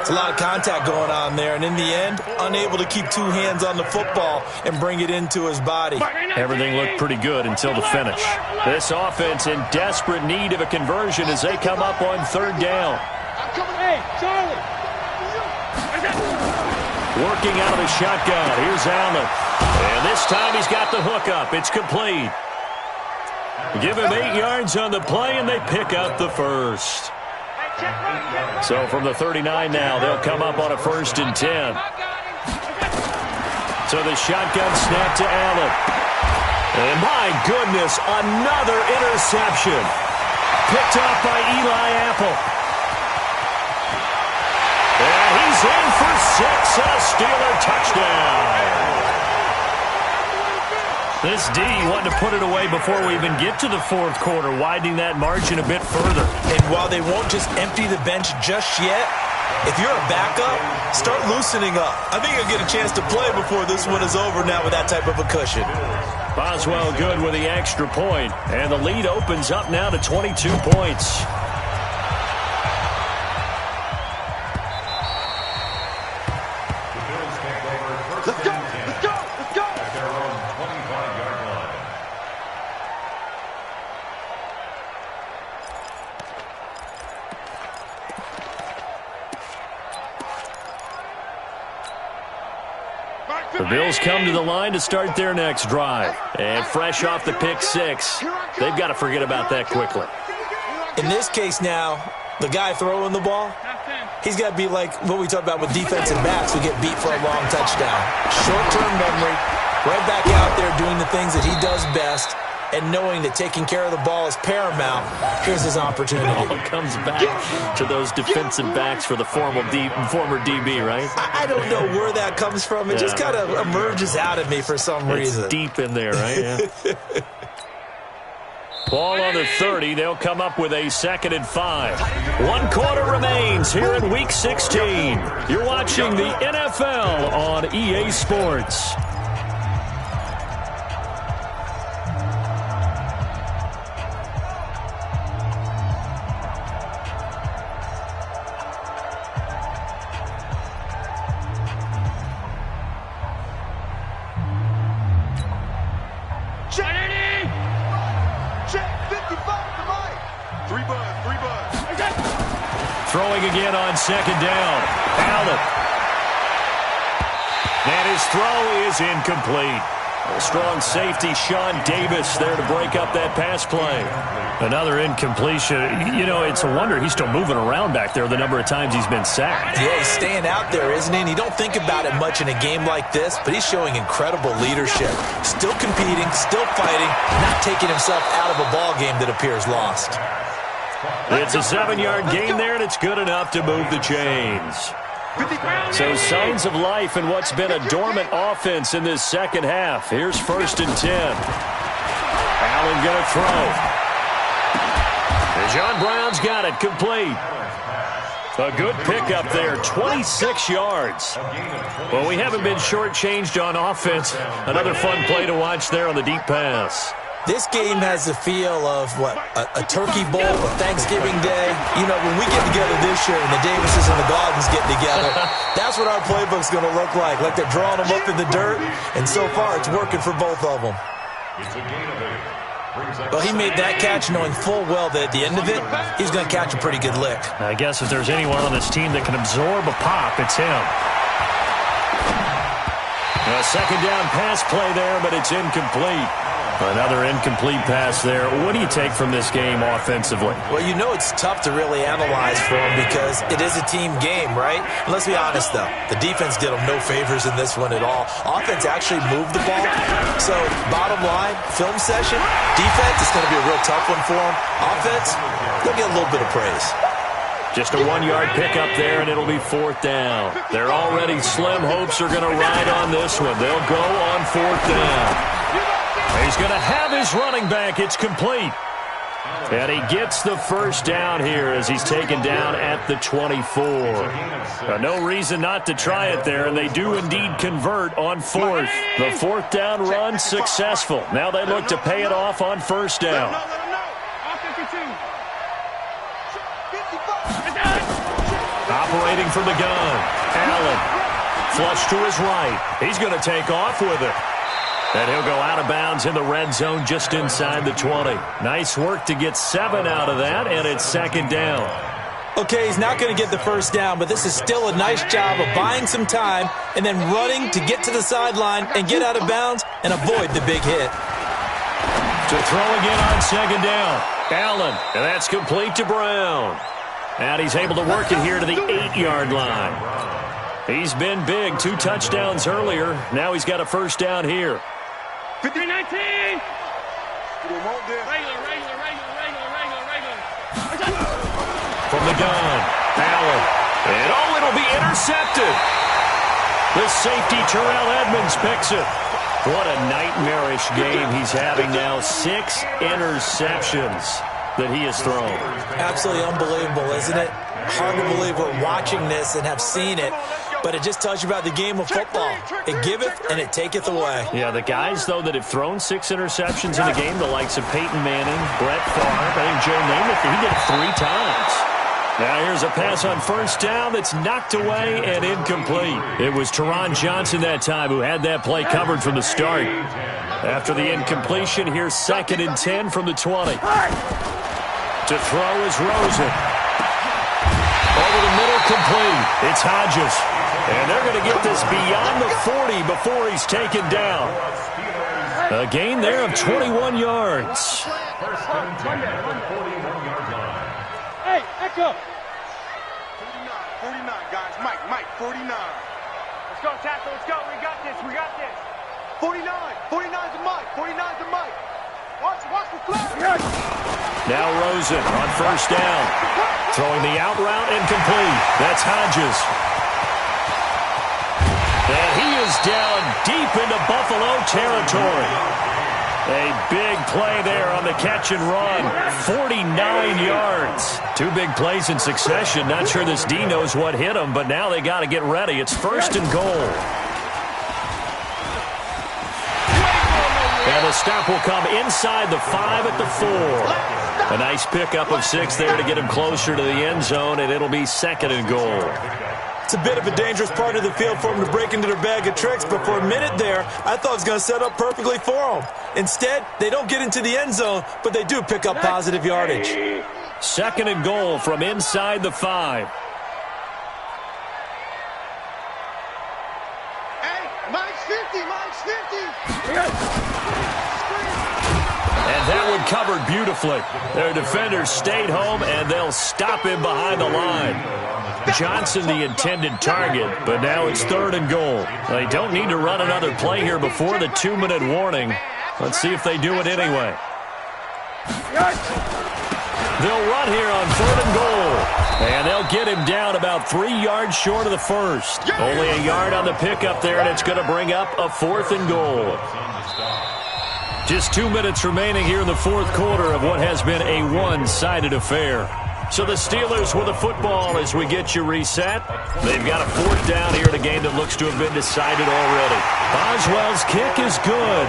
It's a lot of contact going on there, and in the end, unable to keep 2 hands on the football and bring it into his body. Everything looked pretty good until the finish. This offense in desperate need of a conversion as they come up on 3rd down. Hey, Charlie. Working out of the shotgun. Here's Allen. And this time he's got the hookup. It's complete. Give him 8 yards on the play, and they pick up the first. So from the 39 now, they'll come up on a 1st and 10. So the shotgun snap to Allen. And my goodness, another interception. Picked up by Eli Apple. And he's in for 6 and a Steeler touchdown. This D wanted to put it away before we even get to the 4th quarter, widening that margin a bit further. And while they won't just empty the bench just yet, if you're a backup, start loosening up. I think you'll get a chance to play before this one is over now with that type of a cushion. Boswell good with the extra point, and the lead opens up now to 22 points. Let's go, let's go, let's go. At their own 25-yard line. The Bills come to the line to start their next drive. And fresh off the pick 6, they've got to forget about that quickly. In this case now, the guy throwing the ball, he's got to be like what we talk about with defensive backs who get beat for a long touchdown. Short-term memory, right back out there doing the things that he does best, and knowing that taking care of the ball is paramount. Here's his opportunity. It all comes back to those defensive backs for the former DB, right? I don't know where that comes from. It just kind of emerges out of me for some reason. It's deep in there, right? Yeah. Ball on the 30. They'll come up with a 2nd and 5. 1 quarter remains here in Week 16. You're watching the NFL on EA Sports. Throwing again on 2nd down. Allen. And his throw is incomplete. A strong safety, Sean Davis, there to break up that pass play. Another incompletion. You know, it's a wonder he's still moving around back there the number of times he's been sacked. Yeah, he's staying out there, isn't he? And you don't think about it much in a game like this, but he's showing incredible leadership. Still competing, still fighting, not taking himself out of a ball game that appears lost. It's a 7-yard gain there, and it's good enough to move the chains. So signs of life in what's been a dormant offense in this second half. Here's 1st and 10. Allen going to throw. And John Brown's got it complete. A good pickup there, 26 yards. Well, we haven't been shortchanged on offense. Another fun play to watch there on the deep pass. This game has the feel of, a turkey bowl, a Thanksgiving Day. You know, when we get together this year and the Davises and the Gaudens get together, that's what our playbook's going to look like they're drawing them up in the dirt, and so far it's working for both of them. Well, he made that catch knowing full well that at the end of it, he's going to catch a pretty good lick. I guess if there's anyone on this team that can absorb a pop, it's him. A second down pass play there, but it's incomplete. Another incomplete pass there. What do you take from this game offensively? Well, you know it's tough to really analyze for them because it is a team game, right? And let's be honest, though. The defense did them no favors in this one at all. Offense actually moved the ball. So, bottom line, film session, defense is going to be a real tough one for them. Offense, they'll get a little bit of praise. Just a 1-yard pickup there, and it'll be 4th down. Their already slim hopes are going to ride on this one. They'll go on 4th down. He's going to have his running back. It's complete. And he gets the first down here as he's taken down at the 24. No reason not to try it there, and they do indeed convert on 4th. The 4th down run successful. Now they look to pay it off on 1st down. Operating from the gun, Allen. Flush to his right. He's going to take off with it. And he'll go out of bounds in the red zone just inside the 20. Nice work to get 7 out of that, and it's 2nd down. Okay, he's not going to get the first down, but this is still a nice job of buying some time and then running to get to the sideline and get out of bounds and avoid the big hit. To throw again on 2nd down. Allen, and that's complete to Brown. And he's able to work it here to the 8-yard line. He's been big, 2 touchdowns earlier. Now he's got a first down here. 50-19. Regular. From the gun, Allen. And it'll be intercepted. The safety, Terrell Edmonds, picks it. What a nightmarish game he's having now. 6 interceptions that he has thrown. Absolutely unbelievable, isn't it? Hard to believe we're watching this and have seen it. But it just tells you about the game of football. It giveth and it taketh away. Yeah, the guys, though, that have thrown 6 interceptions in a game, the likes of Peyton Manning, Brett Favre, I think Joe Namath, he did it 3 times. Now here's a pass on first down that's knocked away and incomplete. It was Teron Johnson that time who had that play covered from the start. After the incompletion, here's 2nd and 10 from the 20. To throw is Rosen. Over the middle, complete. It's Hodges. And they're going to get this beyond the 40 before he's taken down. A gain there of 21 yards. Hey, Echo. 49, guys. Mike, 49. Let's go, tackle. Let's go. We got this. 49. 49's a Mike. 49's a Mike. Watch the flag. Now Rosen on first down. Throwing the out route incomplete. That's Hodges. And he is down deep into Buffalo territory. A big play there on the catch and run. 49 yards. 2 big plays in succession. Not sure this D knows what hit him, but now they got to get ready. It's 1st and goal. And the stop will come inside the 5 at the 4. A nice pickup of 6 there to get him closer to the end zone, and it'll be 2nd and goal. It's a bit of a dangerous part of the field for them to break into their bag of tricks, but for a minute there, I thought it was going to set up perfectly for them. Instead, they don't get into the end zone, but they do pick up positive yardage. 2nd and goal from inside the 5. Hey, Mike's 50. And that one covered beautifully. Their defenders stayed home, and they'll stop him behind the line. Johnson the intended target, but now it's 3rd and goal. They don't need to run another play here before the 2-minute warning. Let's see if they do it anyway. They'll run here on 3rd and goal. And they'll get him down about 3 yards short of the first. Only a yard on the pickup there, and it's going to bring up a 4th and goal. Just 2 minutes remaining here in the fourth quarter of what has been a one-sided affair. So the Steelers with the football as we get you reset. They've got a 4th down here in a game that looks to have been decided already. Boswell's kick is good.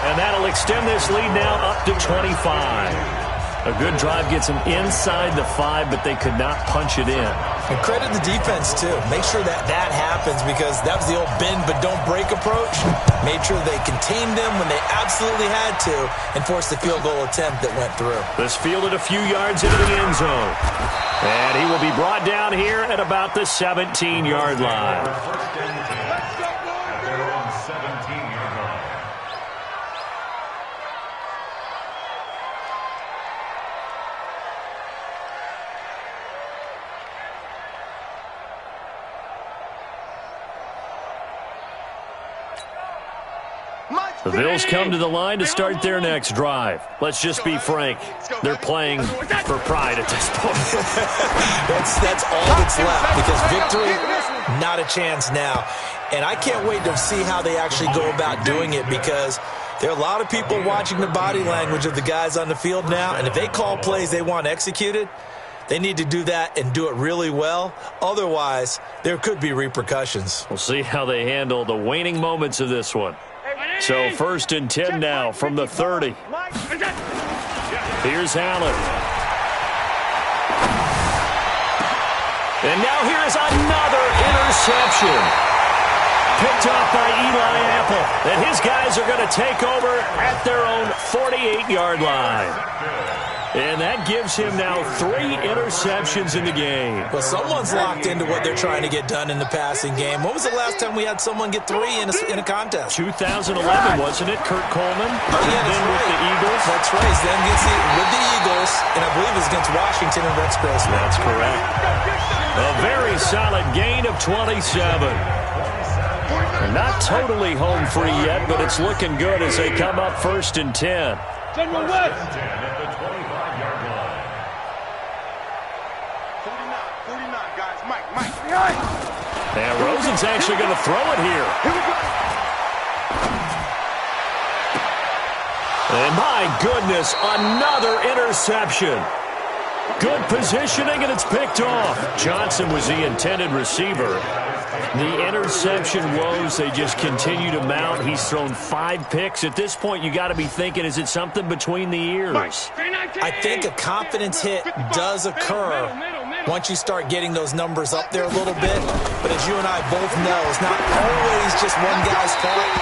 And that'll extend this lead now up to 25. A good drive gets them inside the 5, but they could not punch it in. And credit the defense, too. Make sure that happens because that was the old bend but don't break approach. Made sure they contained them when they absolutely had to and forced the field goal attempt that went through. This fielded a few yards into the end zone. And he will be brought down here at about the 17-yard line. The Bills come to the line to start their next drive. Let's just be frank. They're playing for pride at this point. That's all that's left because victory, not a chance now. And I can't wait to see how they actually go about doing it because there are a lot of people watching the body language of the guys on the field now. And if they call plays they want executed, they need to do that and do it really well. Otherwise, there could be repercussions. We'll see how they handle the waning moments of this one. So 1st and 10 now from the 30. Here's Allen. And now here's another interception. Picked off by Eli Apple. And his guys are going to take over at their own 48-yard line. And that gives him now 3 interceptions in the game. Well, someone's locked into what they're trying to get done in the passing game. When was the last time we had someone get 3 in a contest? 2011, wasn't it? Kurt Coleman? Oh, yeah, that's then right. With the Eagles. That's right. Then gets with the Eagles, and I believe it's against Washington and Rex Grossman. That's correct. A very solid gain of 27. They're not totally home free yet, but it's looking good as they come up 1st and 10. General West. 49, guys. Mike. And Rosen's actually going to throw it here. Here we go. And my goodness, another interception. Good positioning, and it's picked off. Johnson was the intended receiver. The interception woes, they just continue to mount. He's thrown 5 picks. At this point, you got to be thinking, is it something between the ears? I think a confidence hit does occur once you start getting those numbers up there a little bit. But as you and I both know, it's not always just one guy's fault.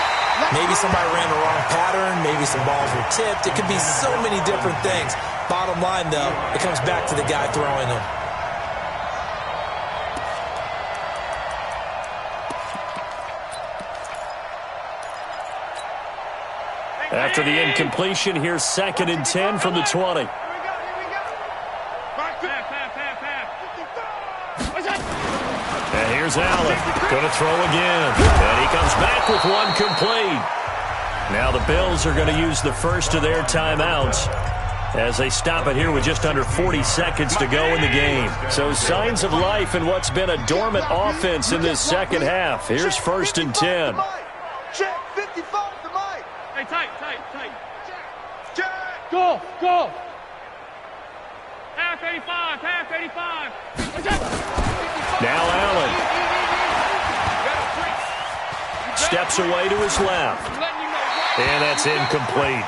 Maybe somebody ran the wrong pattern. Maybe some balls were tipped. It could be so many different things. Bottom line, though, it comes back to the guy throwing them. After the incompletion, here's 2nd and 10 from the 20. And here's Allen. Going to throw again. And he comes back with one complete. Now the Bills are going to use the first of their timeouts as they stop it here with just under 40 seconds to go in the game. So signs of life in what's been a dormant offense in this second half. Here's 1st and 10. Check 55 to Mike. Hey, tight. Check. Go. Half 85. Now Allen steps away to his left. And that's incomplete.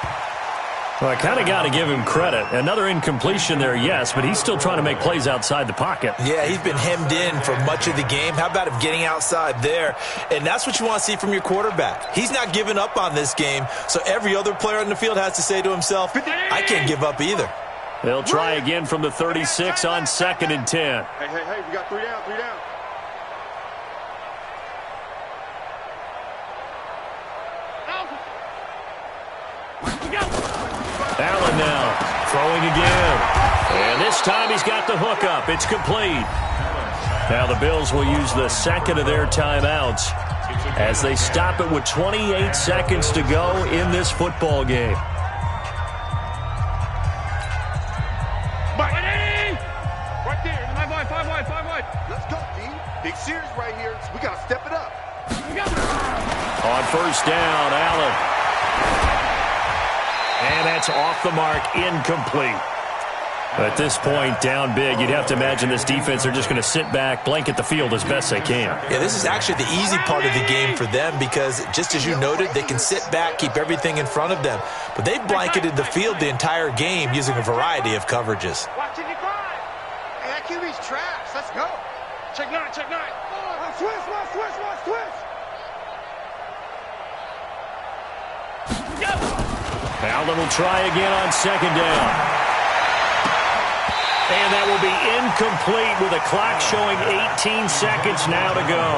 Well, I kind of got to give him credit. Another incompletion there, yes, but he's still trying to make plays outside the pocket. Yeah, he's been hemmed in for much of the game. How about him getting outside there? And that's what you want to see from your quarterback. He's not giving up on this game, so every other player on the field has to say to himself, I can't give up either. They'll try again from the 36 on 2nd and 10. Hey, we got 3 down. Allen now throwing again. And this time he's got the hook up. It's complete. Now the Bills will use the 2nd of their timeouts as they stop it with 28 seconds to go in this football game. On first down, Allen. And that's off the mark, incomplete. At this point, down big, you'd have to imagine this defense, they're just going to sit back, blanket the field as best they can. Yeah, this is actually the easy part of the game for them because, just as you noted, they can sit back, keep everything in front of them. But they've blanketed the field the entire game using a variety of coverages. Watching you drive. Hey, that QB's trash. Let's go. Check 9, check 9. Switch. Allen will try again on second down. And that will be incomplete with a clock showing 18 seconds now to go.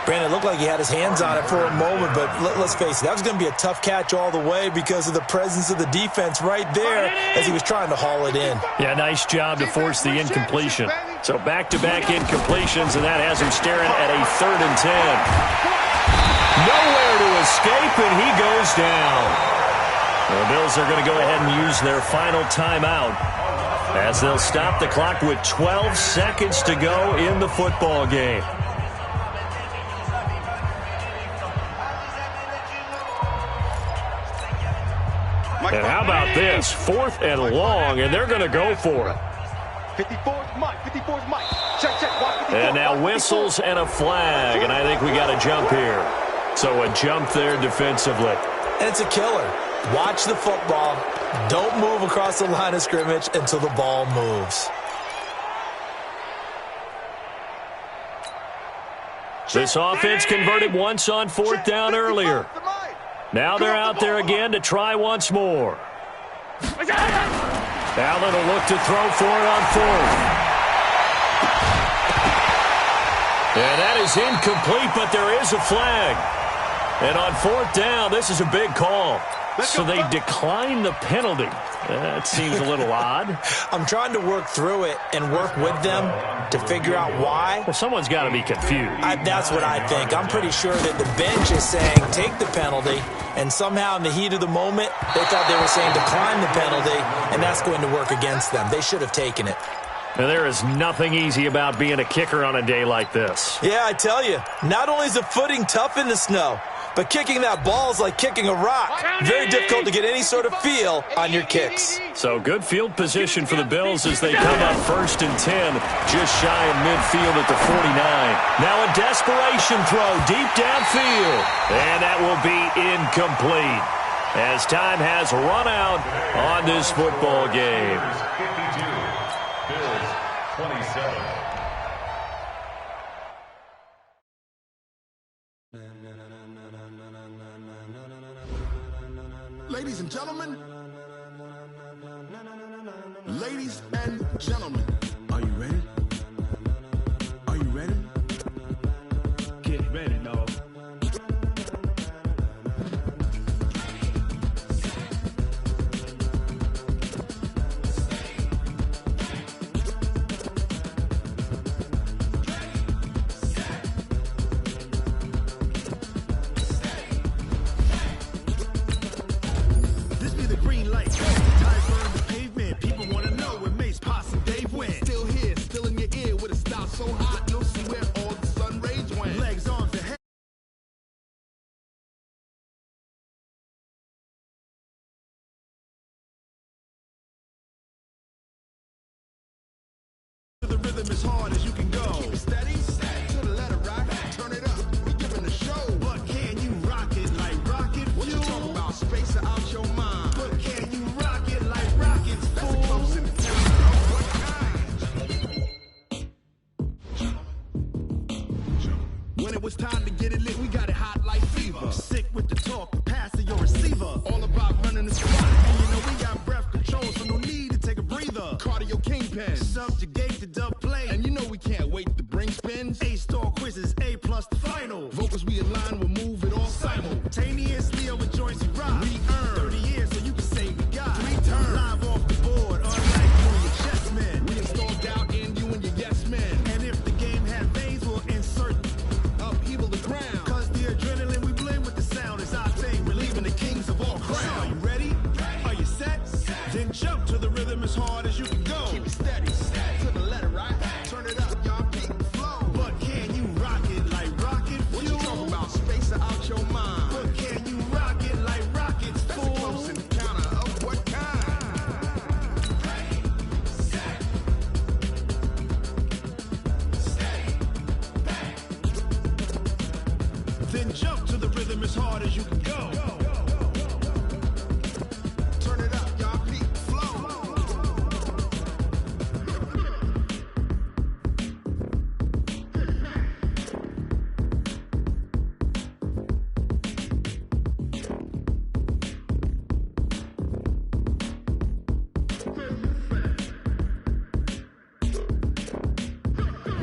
Brandon, it looked like he had his hands on it for a moment, but let's face it, that was going to be a tough catch all the way because of the presence of the defense right there as he was trying to haul it in. Yeah, nice job to force the incompletion. So back-to-back incompletions, and that has him staring at a 3rd and 10. Nowhere to escape, and he goes down. The Bills are going to go ahead and use their final timeout as they'll stop the clock with 12 seconds to go in the football game. And how about this? 4th and long, and they're going to go for it. 54's Mike. Check. Watch 54. And now whistles and a flag, and I think we got a jump here. So a jump there defensively. And it's a killer. Watch the football. Don't move across the line of scrimmage until the ball moves. This offense converted once on 4th down earlier. Now they're out there again to try once more. Allen will look to throw for it on 4th. And that is incomplete, but there is a flag. And on 4th down, this is a big call. So they decline the penalty. That seems a little odd. I'm trying to work through it and work with them to figure out why. Well, someone's got to be confused. That's what I think. I'm pretty sure that the bench is saying take the penalty, and somehow in the heat of the moment, they thought they were saying decline the penalty, and that's going to work against them. They should have taken it. Now, there is nothing easy about being a kicker on a day like this. Yeah, I tell you, not only is the footing tough in the snow, but kicking that ball is like kicking a rock. Very difficult to get any sort of feel on your kicks. So good field position for the Bills as they come up 1st and 10, just shy of midfield at the 49. Now a desperation throw deep downfield, and that will be incomplete as time has run out on this football game. 52, Bills 27. Ladies and gentlemen, are you ready? Are you ready? Get ready, dog. This be the green light. Tires burn the pavement. People want to know where Mace, Posse, Dave went. Still here, still in your ear with a style so hot, you'll see where all the sun rays went. Legs, arms, and head. The rhythm is hard as you can go. Keep it steady, to the letter rock. Turn it up, we giving the show. But can you rock it like rocket fuel? What you talking about? Space out your mind. But can you rock it like rockets, fool? That's a close in the town. What kind? When it was time to get it lit, we got it hot like fever. Sick with the talk, pass to your receiver. All about running the spot. And you know we got breath control, so no need to take a breather. Cardio kingpin, subjugate the dub play. And you know we can't wait to bring spins. A-star quizzes, A+ the final. Vocals we align, we'll move it all simultaneously over joints we rock. We earn 30 years, so you can say we got 3 turns. Live off the board, unlike you and your chess men. We install doubt in you and your yes men. And if the game had veins, we'll insert upheaval the ground. Cause the adrenaline we blend with the sound is our thing. We're leaving the kings of all crowns. Are you ready? Are you set? Then jump to the rhythm as hard as you can go. Keep it steady, to the Then jump to the rhythm as hard as you can go. Turn it up, y'all. Peak flow.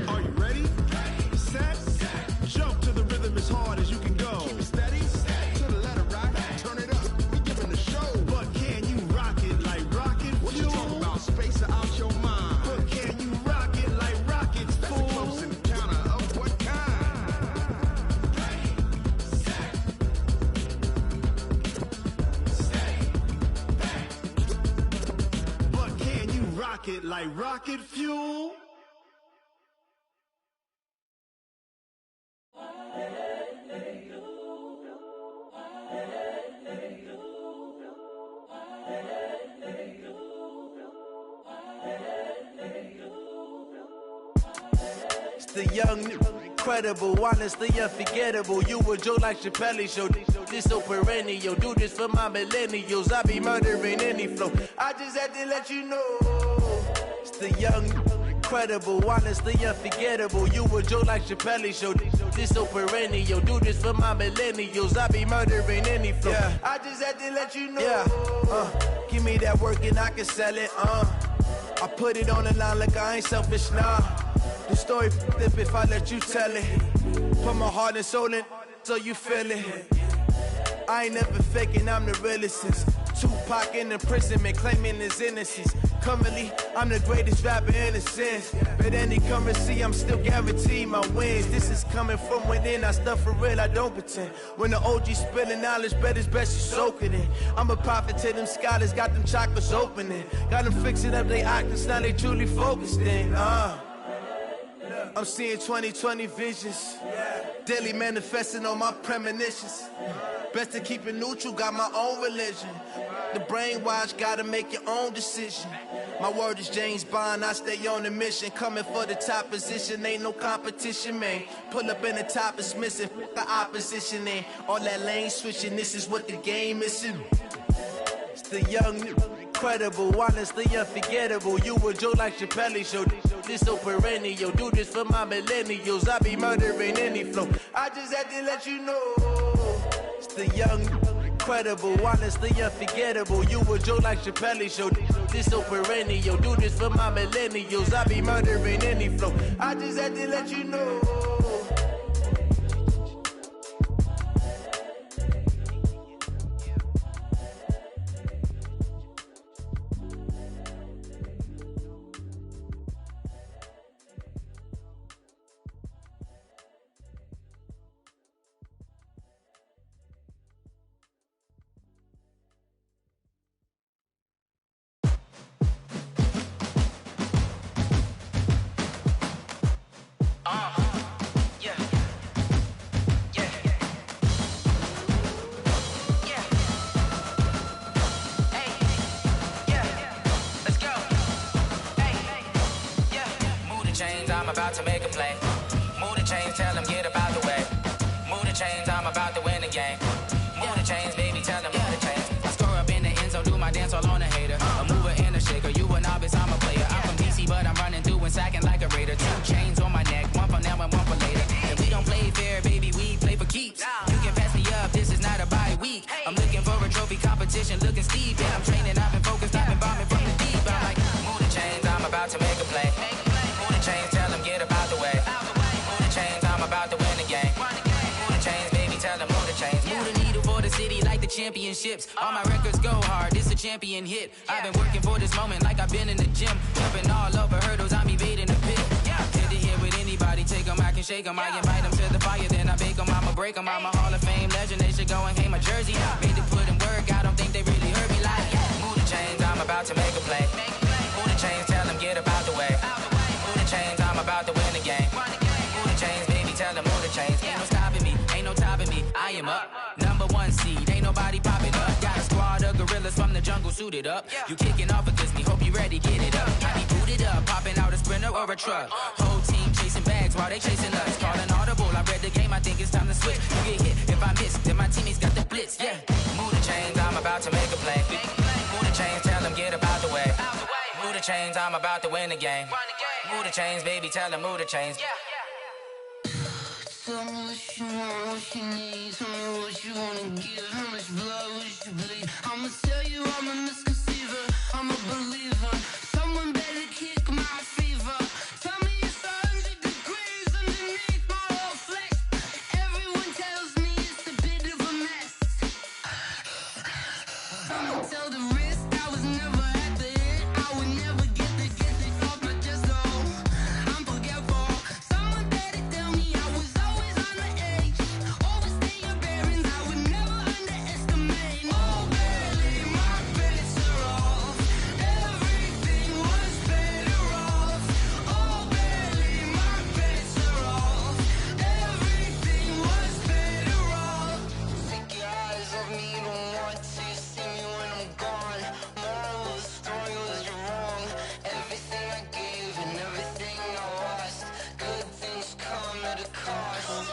Are you ready? Set. Jump to the rhythm as hard as you can go. Keep it steady. To the letter, right? Turn it up. We giving the show. But can you rock it like rocket? What you talking about? Space out your mind. But can you rock it like rockets? That's a close encounter of what kind? But can you rock it like rocket fuel? It's the young, incredible, honestly unforgettable. You a Joe like Chappelle show. This so perennial. Do this for my millennials. I be murdering any flow. I just had to let you know. It's the young, incredible, honestly unforgettable. You a Joe like Chappelle show. This so perennial. Do this for my millennials. I be murdering any flow. Yeah. I just had to let you know. Yeah. Give me that work and I can sell it. I put it on the line like I ain't selfish, nah. The story flip if I let you tell it. Put my heart and soul in so you feel it. I ain't never faking, I'm the realest since Tupac in imprisonment, claiming his innocence. Currently, I'm the greatest rapper in a sense. But any currency, I'm still guaranteed my wins. This is coming from within, I stuff for real, I don't pretend. When the OG spilling knowledge, bet it's best you soak it in. I'm a prophet to them scholars, got them chakras opening. Got them fixing up their octaves, now they truly focused in. I'm seeing 2020 visions. Daily manifesting on my premonitions. Best to keep it neutral, got my own religion. The brainwash, gotta make your own decision. My word is James Bond, I stay on the mission. Coming for the top position, ain't no competition, man. Pull up in the top, it's missing, the opposition ain't. All that lane switching, this is what the game is. It's the young, incredible, honestly unforgettable. You a Joe like Chappelle show. This so perennial. Do this for my millennials. I be murdering any flow. I just had to let you know. It's the young, incredible, honestly unforgettable. You a Joe like Chappelle show. This so perennial. Do this for my millennials. I be murdering any flow. I just had to let you know. I'm about to make a play. Move the chains, tell them get up out the way. Move the chains, I'm about to win the game. Move the chains, baby, tell them move the chains. I score up in the end zone, do my dance all on a hater. A mover and a shaker, you a novice, I'm a player. I'm from DC, but I'm running through and sacking like a raider. 2 chains on my neck, one for now and one for later. And we don't play fair, baby, we play for keeps. You can pass me up, this is not a bye week. I'm looking for a trophy competition, looking steep. Yeah, I'm training, I've been focused, I've been bombing from the deep. I'm like, move the chains, I'm about to make a play. Move the chains, tell them get up out the way. Move the chains, I'm about to win the game. Move the chains, baby, tell them move the chains. Move the needle for the city like the championships. All my records go hard, this a champion hit. I've been working for this moment like I've been in the gym. Jumping all over hurdles, I'm evading the pit. Hit it here with anybody, take them, I can shake them. I invite them to the fire, then I bake them, I'ma break them. I'm a Hall of Fame legend, they should go and hang my jersey. Made to put in work, I don't think they really heard me like, move the chains, I'm about to make a play. Move the chains, tell them get up out the way. Move the chains, I'm about to win the game. Move the chains, baby, tell them move the chains. Ain't no stopping me, ain't no topping me, I am up. #1 seed, ain't nobody popping up. Got a squad of gorillas from the jungle suited up. You kicking off against me, hope you ready, get it up. I be booted up, popping out a Sprinter or a truck. Whole team chasing bags while they chasing us. Calling audible, I read the game, I think it's time to switch. You get hit if I miss, then my teammates got the blitz. Yeah, move the chains, I'm about to make a play. Move the chains, tell them get about the way. Move the chains, I'm about to win the game. Move the chains, baby, tell them move the chains. Tell me what you want, what you need. Tell me what you wanna give. How much blood would you bleed? I'ma tell you I'm a misconceiver. I'm a believer. Someone better kick my fever. Tell me it's 100 degrees underneath my whole flesh. Everyone tells me it's a bit of a mess. I'ma tell the risk I was never at the end. I would never get this off my chest though. I'm forgetful. Someone better tell me I was always on the edge. Overstay your bearings, I would never underestimate. Oh, barely my bets are off. Everything was better off. Oh, barely my bets are off. Everything was better off. Take your eyes off me, don't want to see me when I'm gone. Moral of the story was you're wrong. Everything I gave and everything I lost. Good things come at a cost.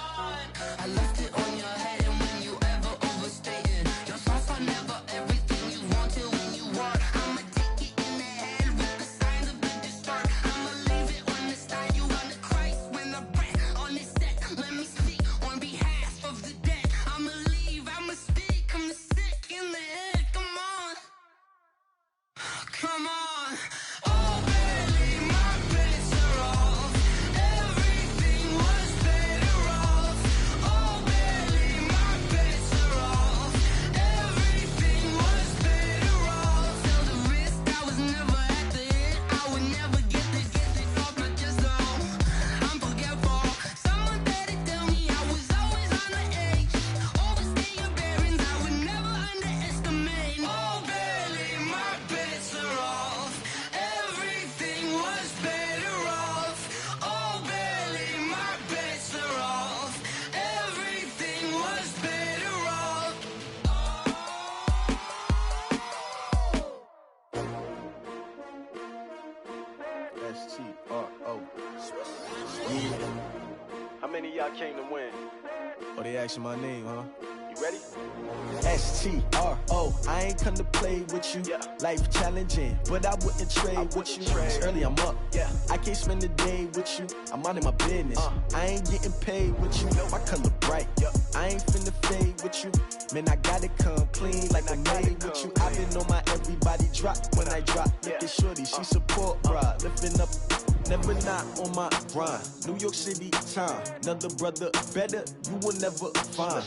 I left it on your head, and when you ever overstay it, your thoughts are never everything you wanted when you want. I'ma take it in the head with the signs of the distort. I'ma leave it on the side. You on the Christ when the breath on this set. Let me speak on behalf of the dead. I'ma leave, I'ma speak. I'm the sick in the head. Come on, come on. Oh, barely my bets are off. Everything was better off. Oh, barely my bets are off. Everything was better off. Tell the risk I was never at the end. I would never get this off my chest though. I'm forgetful. Someone better tell me I was always on the edge. Overstay your bearings, I would never underestimate. Oh, barely my bets are off. Everything was better off. Oh, barely my bets are off. Everything was better off. S-T-R-O. Yeah. How many of y'all came to win? Oh, they asking my name, huh? You ready? S-T-R-O. I ain't come to play with you. Life challenging, but I wouldn't trade with you. It's early, I'm up. I can't spend the day with you. I'm out of my business. I ain't getting paid with you. My color bright. I ain't finna fade with you. Man, I gotta come clean like I made with you. I've been on my everybody drop when I drop. Look at shorty, she support bra. Lifting up, never not on my grind. New York City time, another brother better, you will never find.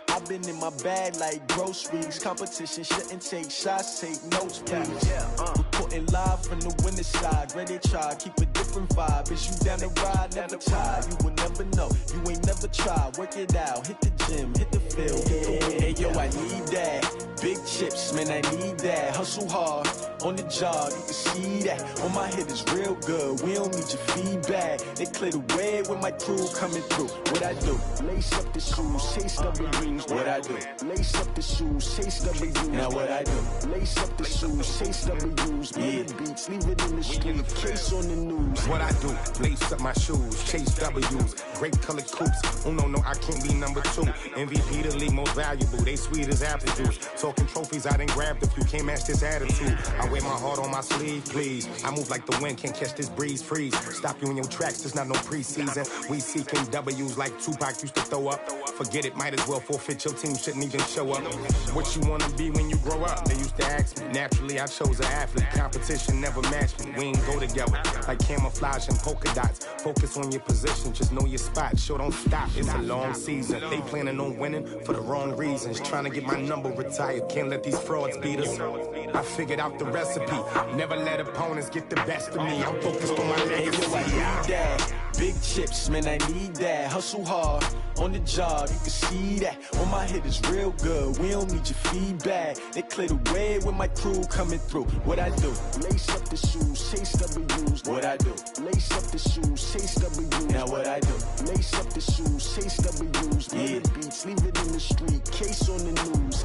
I've been in my bag like groceries. Competition shouldn't take shots, take notes, please. Reporting live from the winning side. Ready to try, keep a different vibe. Is you down the ride, never tired. You will never know, you ain't never tried. Work it out, hit the gym, hit the field. Hey yo, I need that. Big chips, man, I need that. Hustle hard, on the job, you can see that. On my head is real good, we don't need your feedback. They clear the way with my crew coming through. What I do? Lace up the shoes, chase W's. What I do? Lace up the shoes, chase W's. Now what I do? Lace up the shoes, chase W's. Yeah, beats, leave it in the street, case on the news. What I do? Lace up my shoes, chase W's. Great colored coops. Oh no, no, I can't be number 2. MVP the league most valuable. They sweet as apple juice. Talking trophies, I done grabbed a few. Can't match this attitude. I wear my heart on my sleeve, please. I move like the wind, can't catch this breeze. Freeze. Stop you in your tracks, there's not no preseason. We seeking W's like Tupac used to throw up. Forget it, might as well forfeit. Your team shouldn't even show up. What you wanna be when you grow up? They used to ask me. Naturally, I chose an athlete. Competition never matched me. We ain't go together like camouflage and polka dots. Focus on your position, just know your spot. Sure, don't stop. It's a long season. They planning on winning for the wrong reasons. Trying to get my number retired. Can't let these frauds beat us. I figured out the recipe. Never let opponents get the best of me. I'm focused on my legacy. I need that. Big chips, man, I need that. Hustle hard, on the job, you can see that. On my head is real good, we don't need your feedback. They clear the way with my crew coming through. What I do? Lace up the shoes, chase W's. What I do? Lace up the shoes, chase W's. Now what I do? Lace up the shoes, chase W's. Yeah, beats, leave it in the street, case on the news.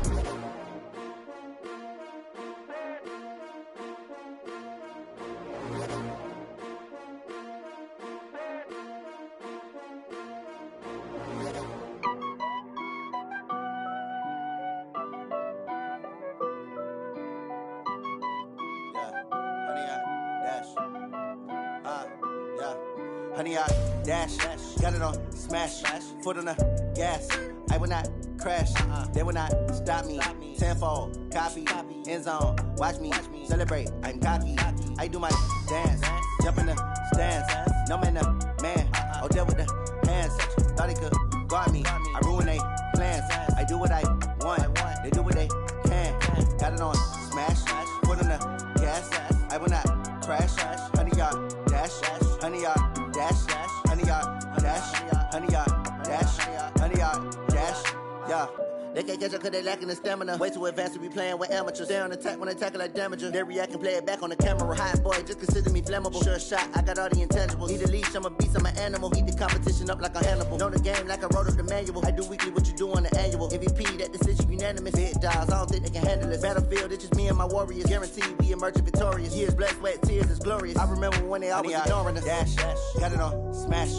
honey yard, dash. Got it on smash, foot on the gas. I will not crash, they will not stop me. Tenfold, copy, end zone, watch me celebrate. I'm cocky, I do my dance, jump in the stands. No man, oh, deal with the hands. Thought he could guard me, I ruin they plans. I do what I want, they do what they can. Got it on smash, foot on the gas. I will not crash, honey yard, dash, honey yard, dash, honey yard, dash, honey yard, dash, honey yard, dash, yeah. They can't catch up cause they lacking the stamina. Way too advanced to be playing with amateurs. Stay on attack when I tackle like damager. They react and play it back on the camera. Hot boy, just consider me flammable. Sure shot, I got all the intangibles. Need a leash, I'm a beast, I'm an animal. Heat the competition up like a Hannibal. Know the game like I wrote up the manual. I do weekly what you do on the annual. MVP, that decision unanimous. Big dials, I don't think they can handle it. Battlefield, it's just me and my warriors. Guaranteed we emerging victorious. Years, blood, sweat, tears, it's glorious. I remember when they always ignoring us. Dash, got it on smash,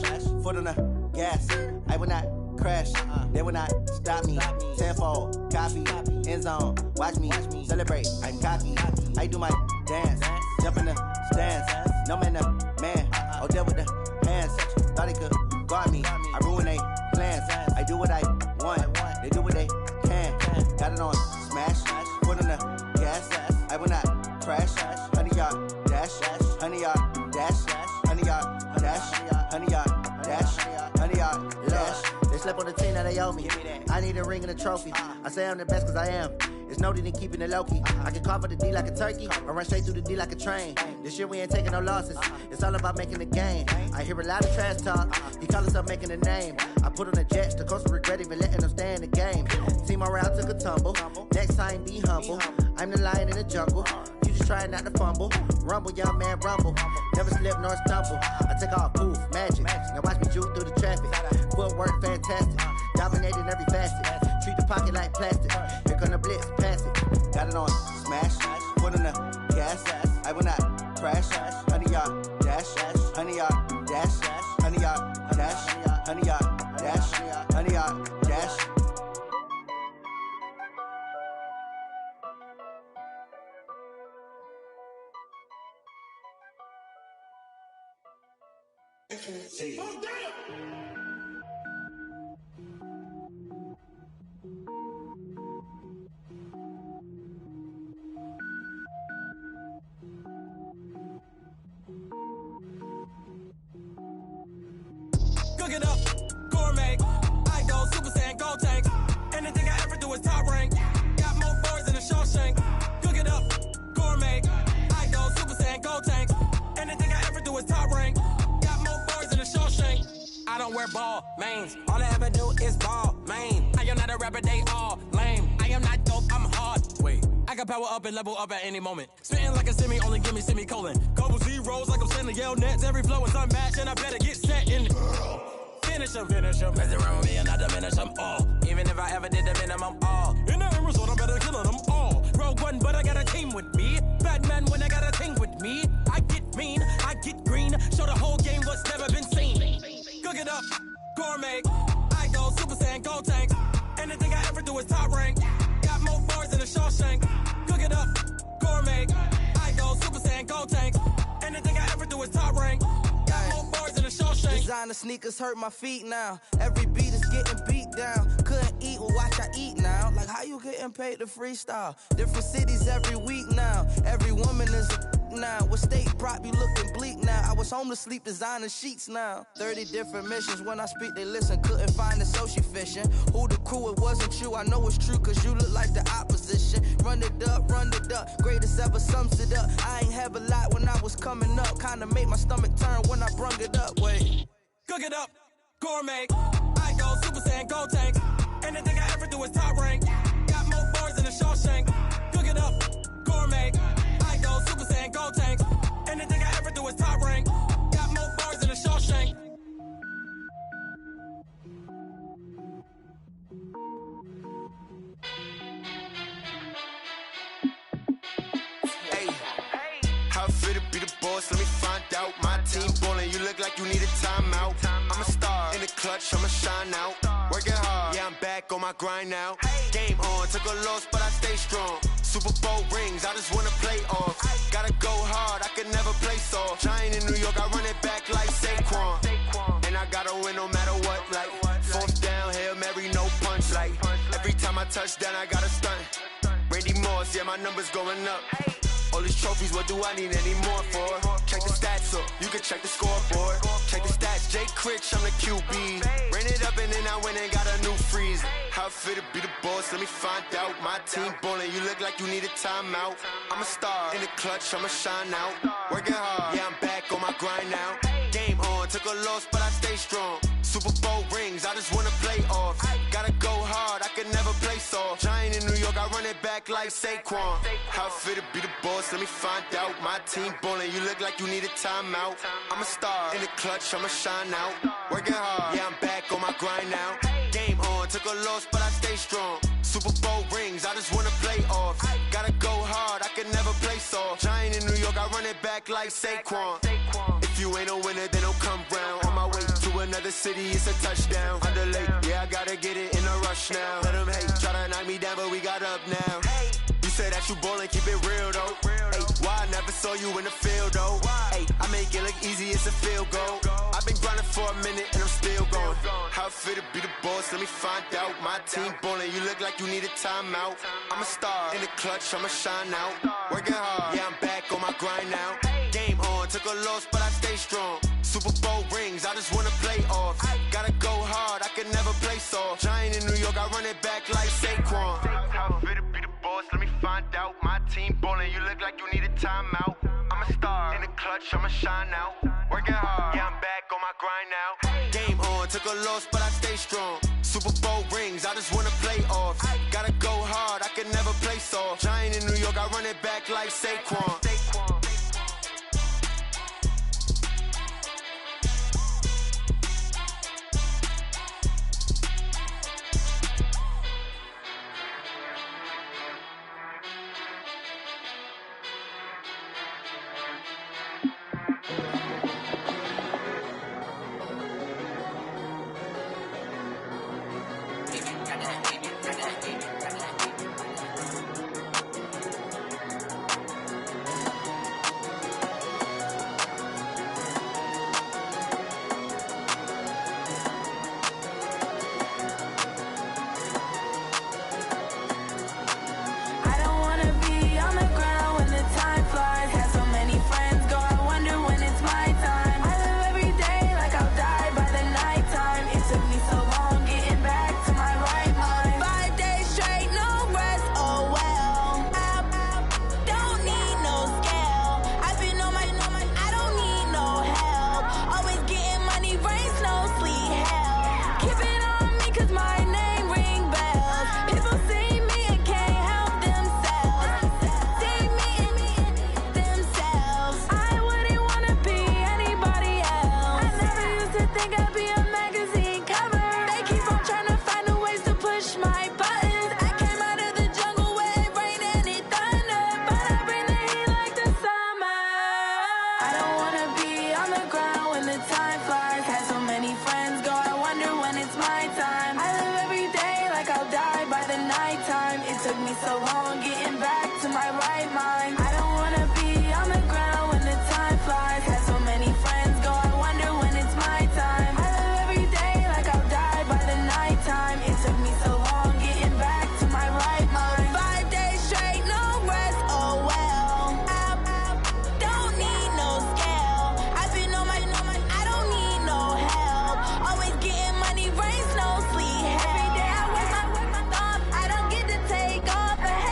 foot on the gas. I will not crash, they will not stop me. Tenfold, copy, end zone, watch me celebrate. I'm cocky, I do my dance, jump in the stands. No man, oh, deal with the hands. Thought he could guard me, I ruin they plans. I do what I want, they do what they can. Got it on smash, foot on the gas. I will not crash, honey yard, dash, honey yard, dash, honey yard, dash, honey yard, dash, honey yard, dash. They slept on the team that they owe me. I need a ring and a trophy. I say I'm the best cause I am. It's no need in keeping it low-key. I can carve up the D like a turkey or run straight through the D like a train. This year we ain't taking no losses. It's all about making the game. I hear a lot of trash talk. He call himself making a name. I put on the Jets. The coach will regret even letting them stay in the game. Team morale took a tumble. Next time be humble. I'm the lion in the jungle. You just trying not to fumble. Rumble, young man, rumble. Never slip nor stumble. I take off, poof, magic. Now watch me juke through the traffic. Footwork fantastic. Dominating every facet. Treat the pocket like plastic. Here come the blitz, pass it. Got it on smash, foot on the gas. I will not crash. Honey yard, dash, honey yard, dash, honey yard, dash, honey yard, dash, honey yard, dash. Cook it up, gourmet. I go Super Saiyan, go tank. Anything I ever do is top rank. Got more boards than a Shawshank. Cook it up, gourmet. I go Super Saiyan, go tank. Anything I ever do is top rank. Got more boards than a Shawshank. I don't wear ball mains. All I ever do is ball main. I am not a rapper, they all lame. I am not dope, I'm hard. Wait, I can power up and level up at any moment. Spitting like a semi, only give me semicolon. Couple zeros like I'm sending yell nets. Every flow is unmatched and I better get set in it. Finish them. Mess around with me and I diminish them all. Even if I ever did the minimum all. In the end result, I'm better killing them all. Rogue One, but I got a team with me. Batman when I got a team with me. I get mean, I get green. Show the whole game what's never been seen. Cook it up, gourmet. I go Super Saiyan, go tank. Anything I ever do is top rank. Got more bars than a Shawshank. Cook it up, gourmet. I go Super Saiyan, go tank. Anything I ever do is top rank. Got more bars than a Shawshank. Designer sneakers hurt my feet now. Every beat is getting beat down. Couldn't eat, well watch I eat now. Like how you getting paid to freestyle? Different cities every week now. Every woman is a now. What state prop you looking bleak now? I was home to sleep designing sheets now. 30 different missions. When I speak they listen. Couldn't find the social fishing. Who the crew? It wasn't you. I know it's true cause you look like the opposition. Run it up. Greatest ever sums it up. I ain't have a lot when I was coming up. Kinda made my stomach turn when I brung it up. Wait. Cook it up, gourmet. I go Super Saiyan, go tank. Anything I ever do is top rank. Got more bars than a Shawshank. Cook it up, gourmet. I go Super Saiyan, go tank. Anything I ever do is top rank. Got more bars than a Shawshank. How fit to be the boss? Let me find out. My team ballin', you look like you need a timeout. I'm a star in the clutch, I'ma shine out. Working hard, yeah, I'm back on my grind now. Game on, took a loss, but I stay strong. Super Bowl rings, I just wanna play off. Gotta go hard, I could never play soft. Giant in New York, I run it back like Saquon. And I gotta win no matter what, like fourth down, Hail Mary, no punch. Like every time I touch down, I gotta stunt. Randy Moss, yeah, my number's going up. All these trophies, what do I need any more for? Check the stats up, you can check the scoreboard. Check the stats, Jake Critch, I'm the QB. Ran it up and then I went and got a new freeze. How it fit to be the boss, let me find out. My team ballin', you look like you need a timeout. I'm a star, in the clutch, I'ma shine out. Working hard, yeah, I'm back on my grind now. Game on, took a loss, but I stay strong. Super Bowl rings, I just wanna play off. Gotta go hard, I could never play soft. Giant in New York, I run it back like Saquon. How it fit to be the boss, let me find out. My team ballin', you look like you need a timeout. I'm a star, in the clutch, I'ma shine out. Working hard, yeah, I'm back on my grind now. Game on, took a loss, but I stay strong. Super Bowl rings, I just wanna play off. Gotta go hard, I could never play soft. Giant in New York, I run it back like Saquon. If you ain't a winner, then don't come round. On my way to another city, it's a touchdown. Underlay, yeah, I gotta get it in a rush now. Let them hate, try to knock me down, but we got up now. You say that you ballin', keep it real though. Hey, why I never saw you in the field though? Hey, I make it look easy, it's a field goal. I've been grinding for a minute and I'm still going. How it fit to be the boss, let me find out. My team ballin', you look like you need a timeout. I'm a star, in the clutch, I'ma shine out. Working hard, yeah, I'm back on my grind now. Game on, took a loss, but I stay strong. Super Bowl rings, I just wanna play off. Gotta go hard, I could never play soft. Giant in New York, I run it back like Saquon. How it fit to be the boss, let me find out. My team ballin', you look like you need a timeout. I'm a star, in the clutch, I'ma shine out. Working hard, yeah, I'm back on my grind now. Game on, took a loss, but I stay strong. Super Bowl rings, I just wanna play off. Gotta go hard, I could never play soft. Giant in New York, I run it back like Saquon. Every day I work my thumb, I don't get to take off a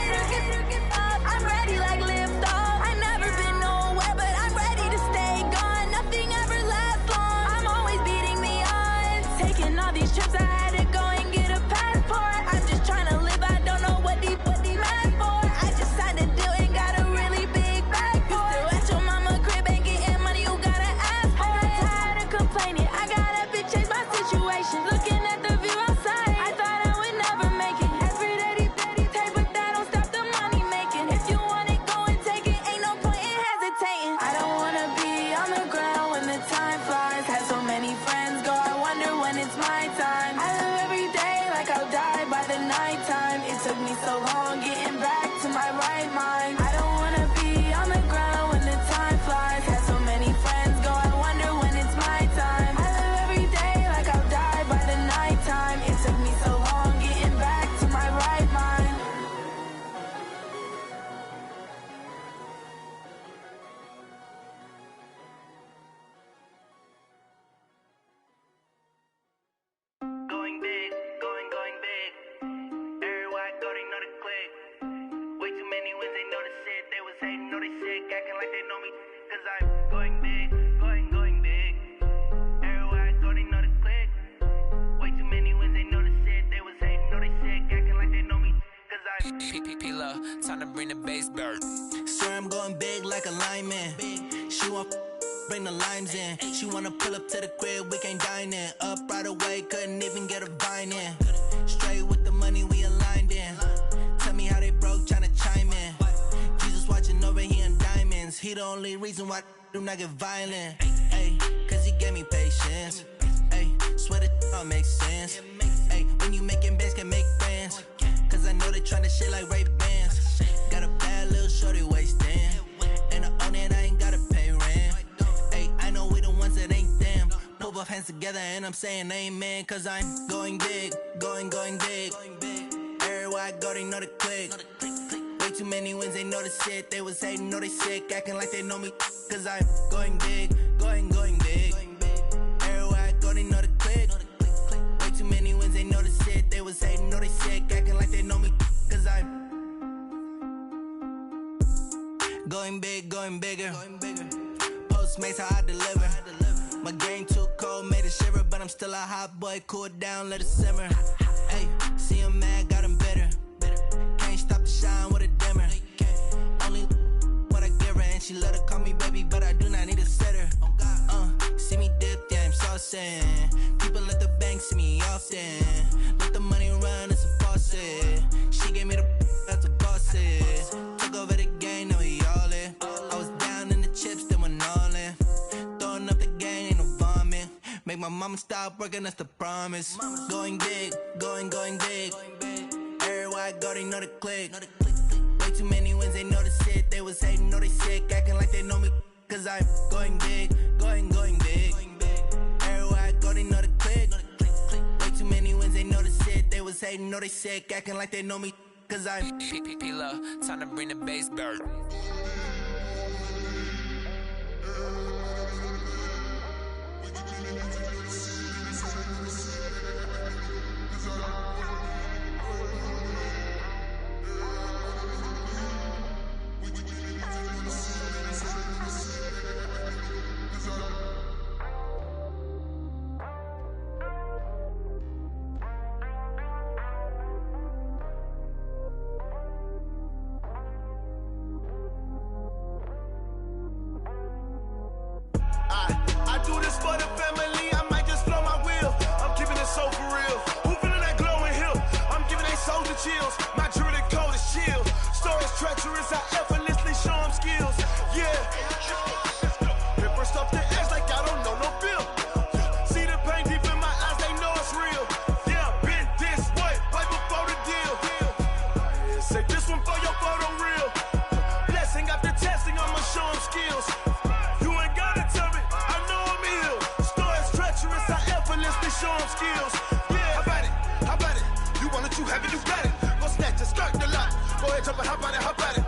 acting like they know me, cause I'm going big, going big. Everywhere I go, they know the click. Way too many wins, they know the shit. They was hating, know they sick, acting like they know me, cause I'm P-P-P-Love, time to bring the bass bird. Swear I'm going big like a lineman. She want bring the limes in. She wanna pull up to the crib, we can't dine in. Up right away, couldn't even get a vine in. Straight with the money we aligned in. Tell me how they broke, tryna chime in. Jesus watching over here in diamonds. He the only reason why I do not get violent. Ay, cause he gave me patience. Ay, swear that all makes sense. Ay, when you making bands, can make friends. Cause I know they tryna shit like Ray-Bans. Got a bad little shorty wasting. And I own it, I ain't gotta pay rent. Ay, I know we the ones that ain't them. Put both hands together and I'm saying amen. Cause I'm going big, going big. Everywhere I go, they know the click. Way too many wins, they know the shit. They was hating, know they sick, acting like they know me. Cause I'm going big, going big. Everywhere I go, they know the click. Way too many wins, they know the shit. They was hating, know they sick, acting like they know me. Cause I'm going big, going bigger. Postmates how I deliver. My game too cold, made it shiver, but I'm still a hot boy. Cool it down, let it simmer. Hey, see him mad, got him bitter. Can't stop the shine with a dimmer. Only what I give her, and she let her call me baby, but I do not need a sitter. See me dip, yeah, I'm saucing. People let the bank see me often. Let the money run, it's a faucet. She gave me the that's a boss it. Took over the game, now we all in. I was down in the chips, then went all in. Throwing up the game, ain't no vomit. Make my mama stop working, that's the promise. Going big, going big. Everywhere I go, they know the click. Way too many wins, they know the shit. They was hating, know they sick, acting like they know me. Cause I'm going big, going big. Everywhere I go, they know the click. Way too many wins, they know the shit. They was hating, know they sick, acting like they know me. Cause I'm P-P-P-Love, time to bring the bass bird. I do this for the family, I might just blow my wheel. I'm keeping it so for real. Who feeling that glowing hill? I'm giving they soldier chills. My jewelry code is chill. Stories treacherous, I effortlessly show them skills. Yeah. Hit first off the edge like I don't know no feel. See the pain deep in my eyes, they know it's real. Yeah, been this way, right before the deal. Say this one for your photo reel. Blessing after testing, I'ma show them skills. You ain't gotta tell me, I know I'm ill. Stories treacherous, I effortlessly show them skills. Yeah, how about it? You want it, you have it, you got it. Go snatch it, start the lot. Go ahead, jump it, how about it?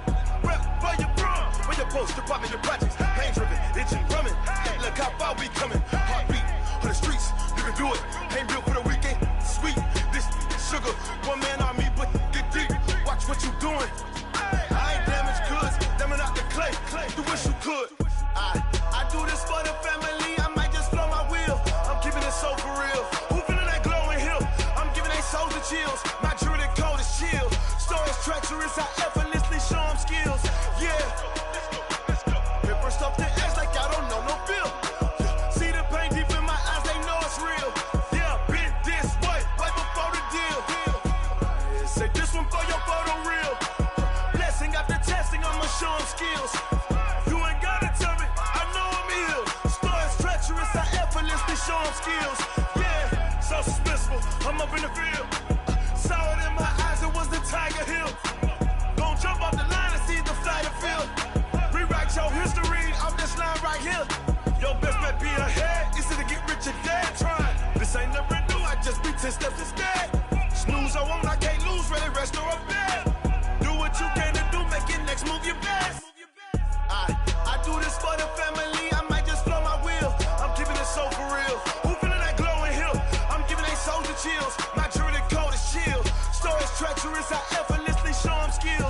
Rep for your bro, for your post, your pop, your projects. Pain driven, itching, drumming. Look how far we coming. Heartbeat on the streets, you can do it. Ain't built for the weekend, sweet. This sugar, one man army, but get deep. Watch what you doing. I ain't damaged goods, damn out the clay. You wish you could. I do this for the family, I might just blow my wheel. I'm keeping it so for real. Who feeling that glowing hill? I'm giving they souls the chills. My jewelry code is chill. Stories treacherous, I effortlessly show them skills. Yeah. Hit first off the edge like I don't know no feel. See the pain deep in my eyes, they know it's real. Yeah, been this way, right before the deal. Say this one for your photo reel. Blessing after testing, I'ma show them skills. You ain't gotta tell me, I know I'm ill. Stories treacherous, I effortlessly show them skills. Yeah, so suspenseful, I'm up in the field. Saw it in my eyes, it was the Tiger Hill. Gon' jump off the line and see the flight of field. Rewrite your history off this line right here. Your best bet be ahead, easy to get rich or dead. Trying, this ain't never new, I just be 10 steps instead. Snooze I won't, I can't lose, ready, rest or a bed. Do what you can to do, make your next move your best. I do this for the family, I might just blow my wheel. I'm keeping it so for real. Who feeling that glowing hill? I'm giving they soldier chills. My jewelry code is chill. Stories treacherous, I effortlessly show them skills.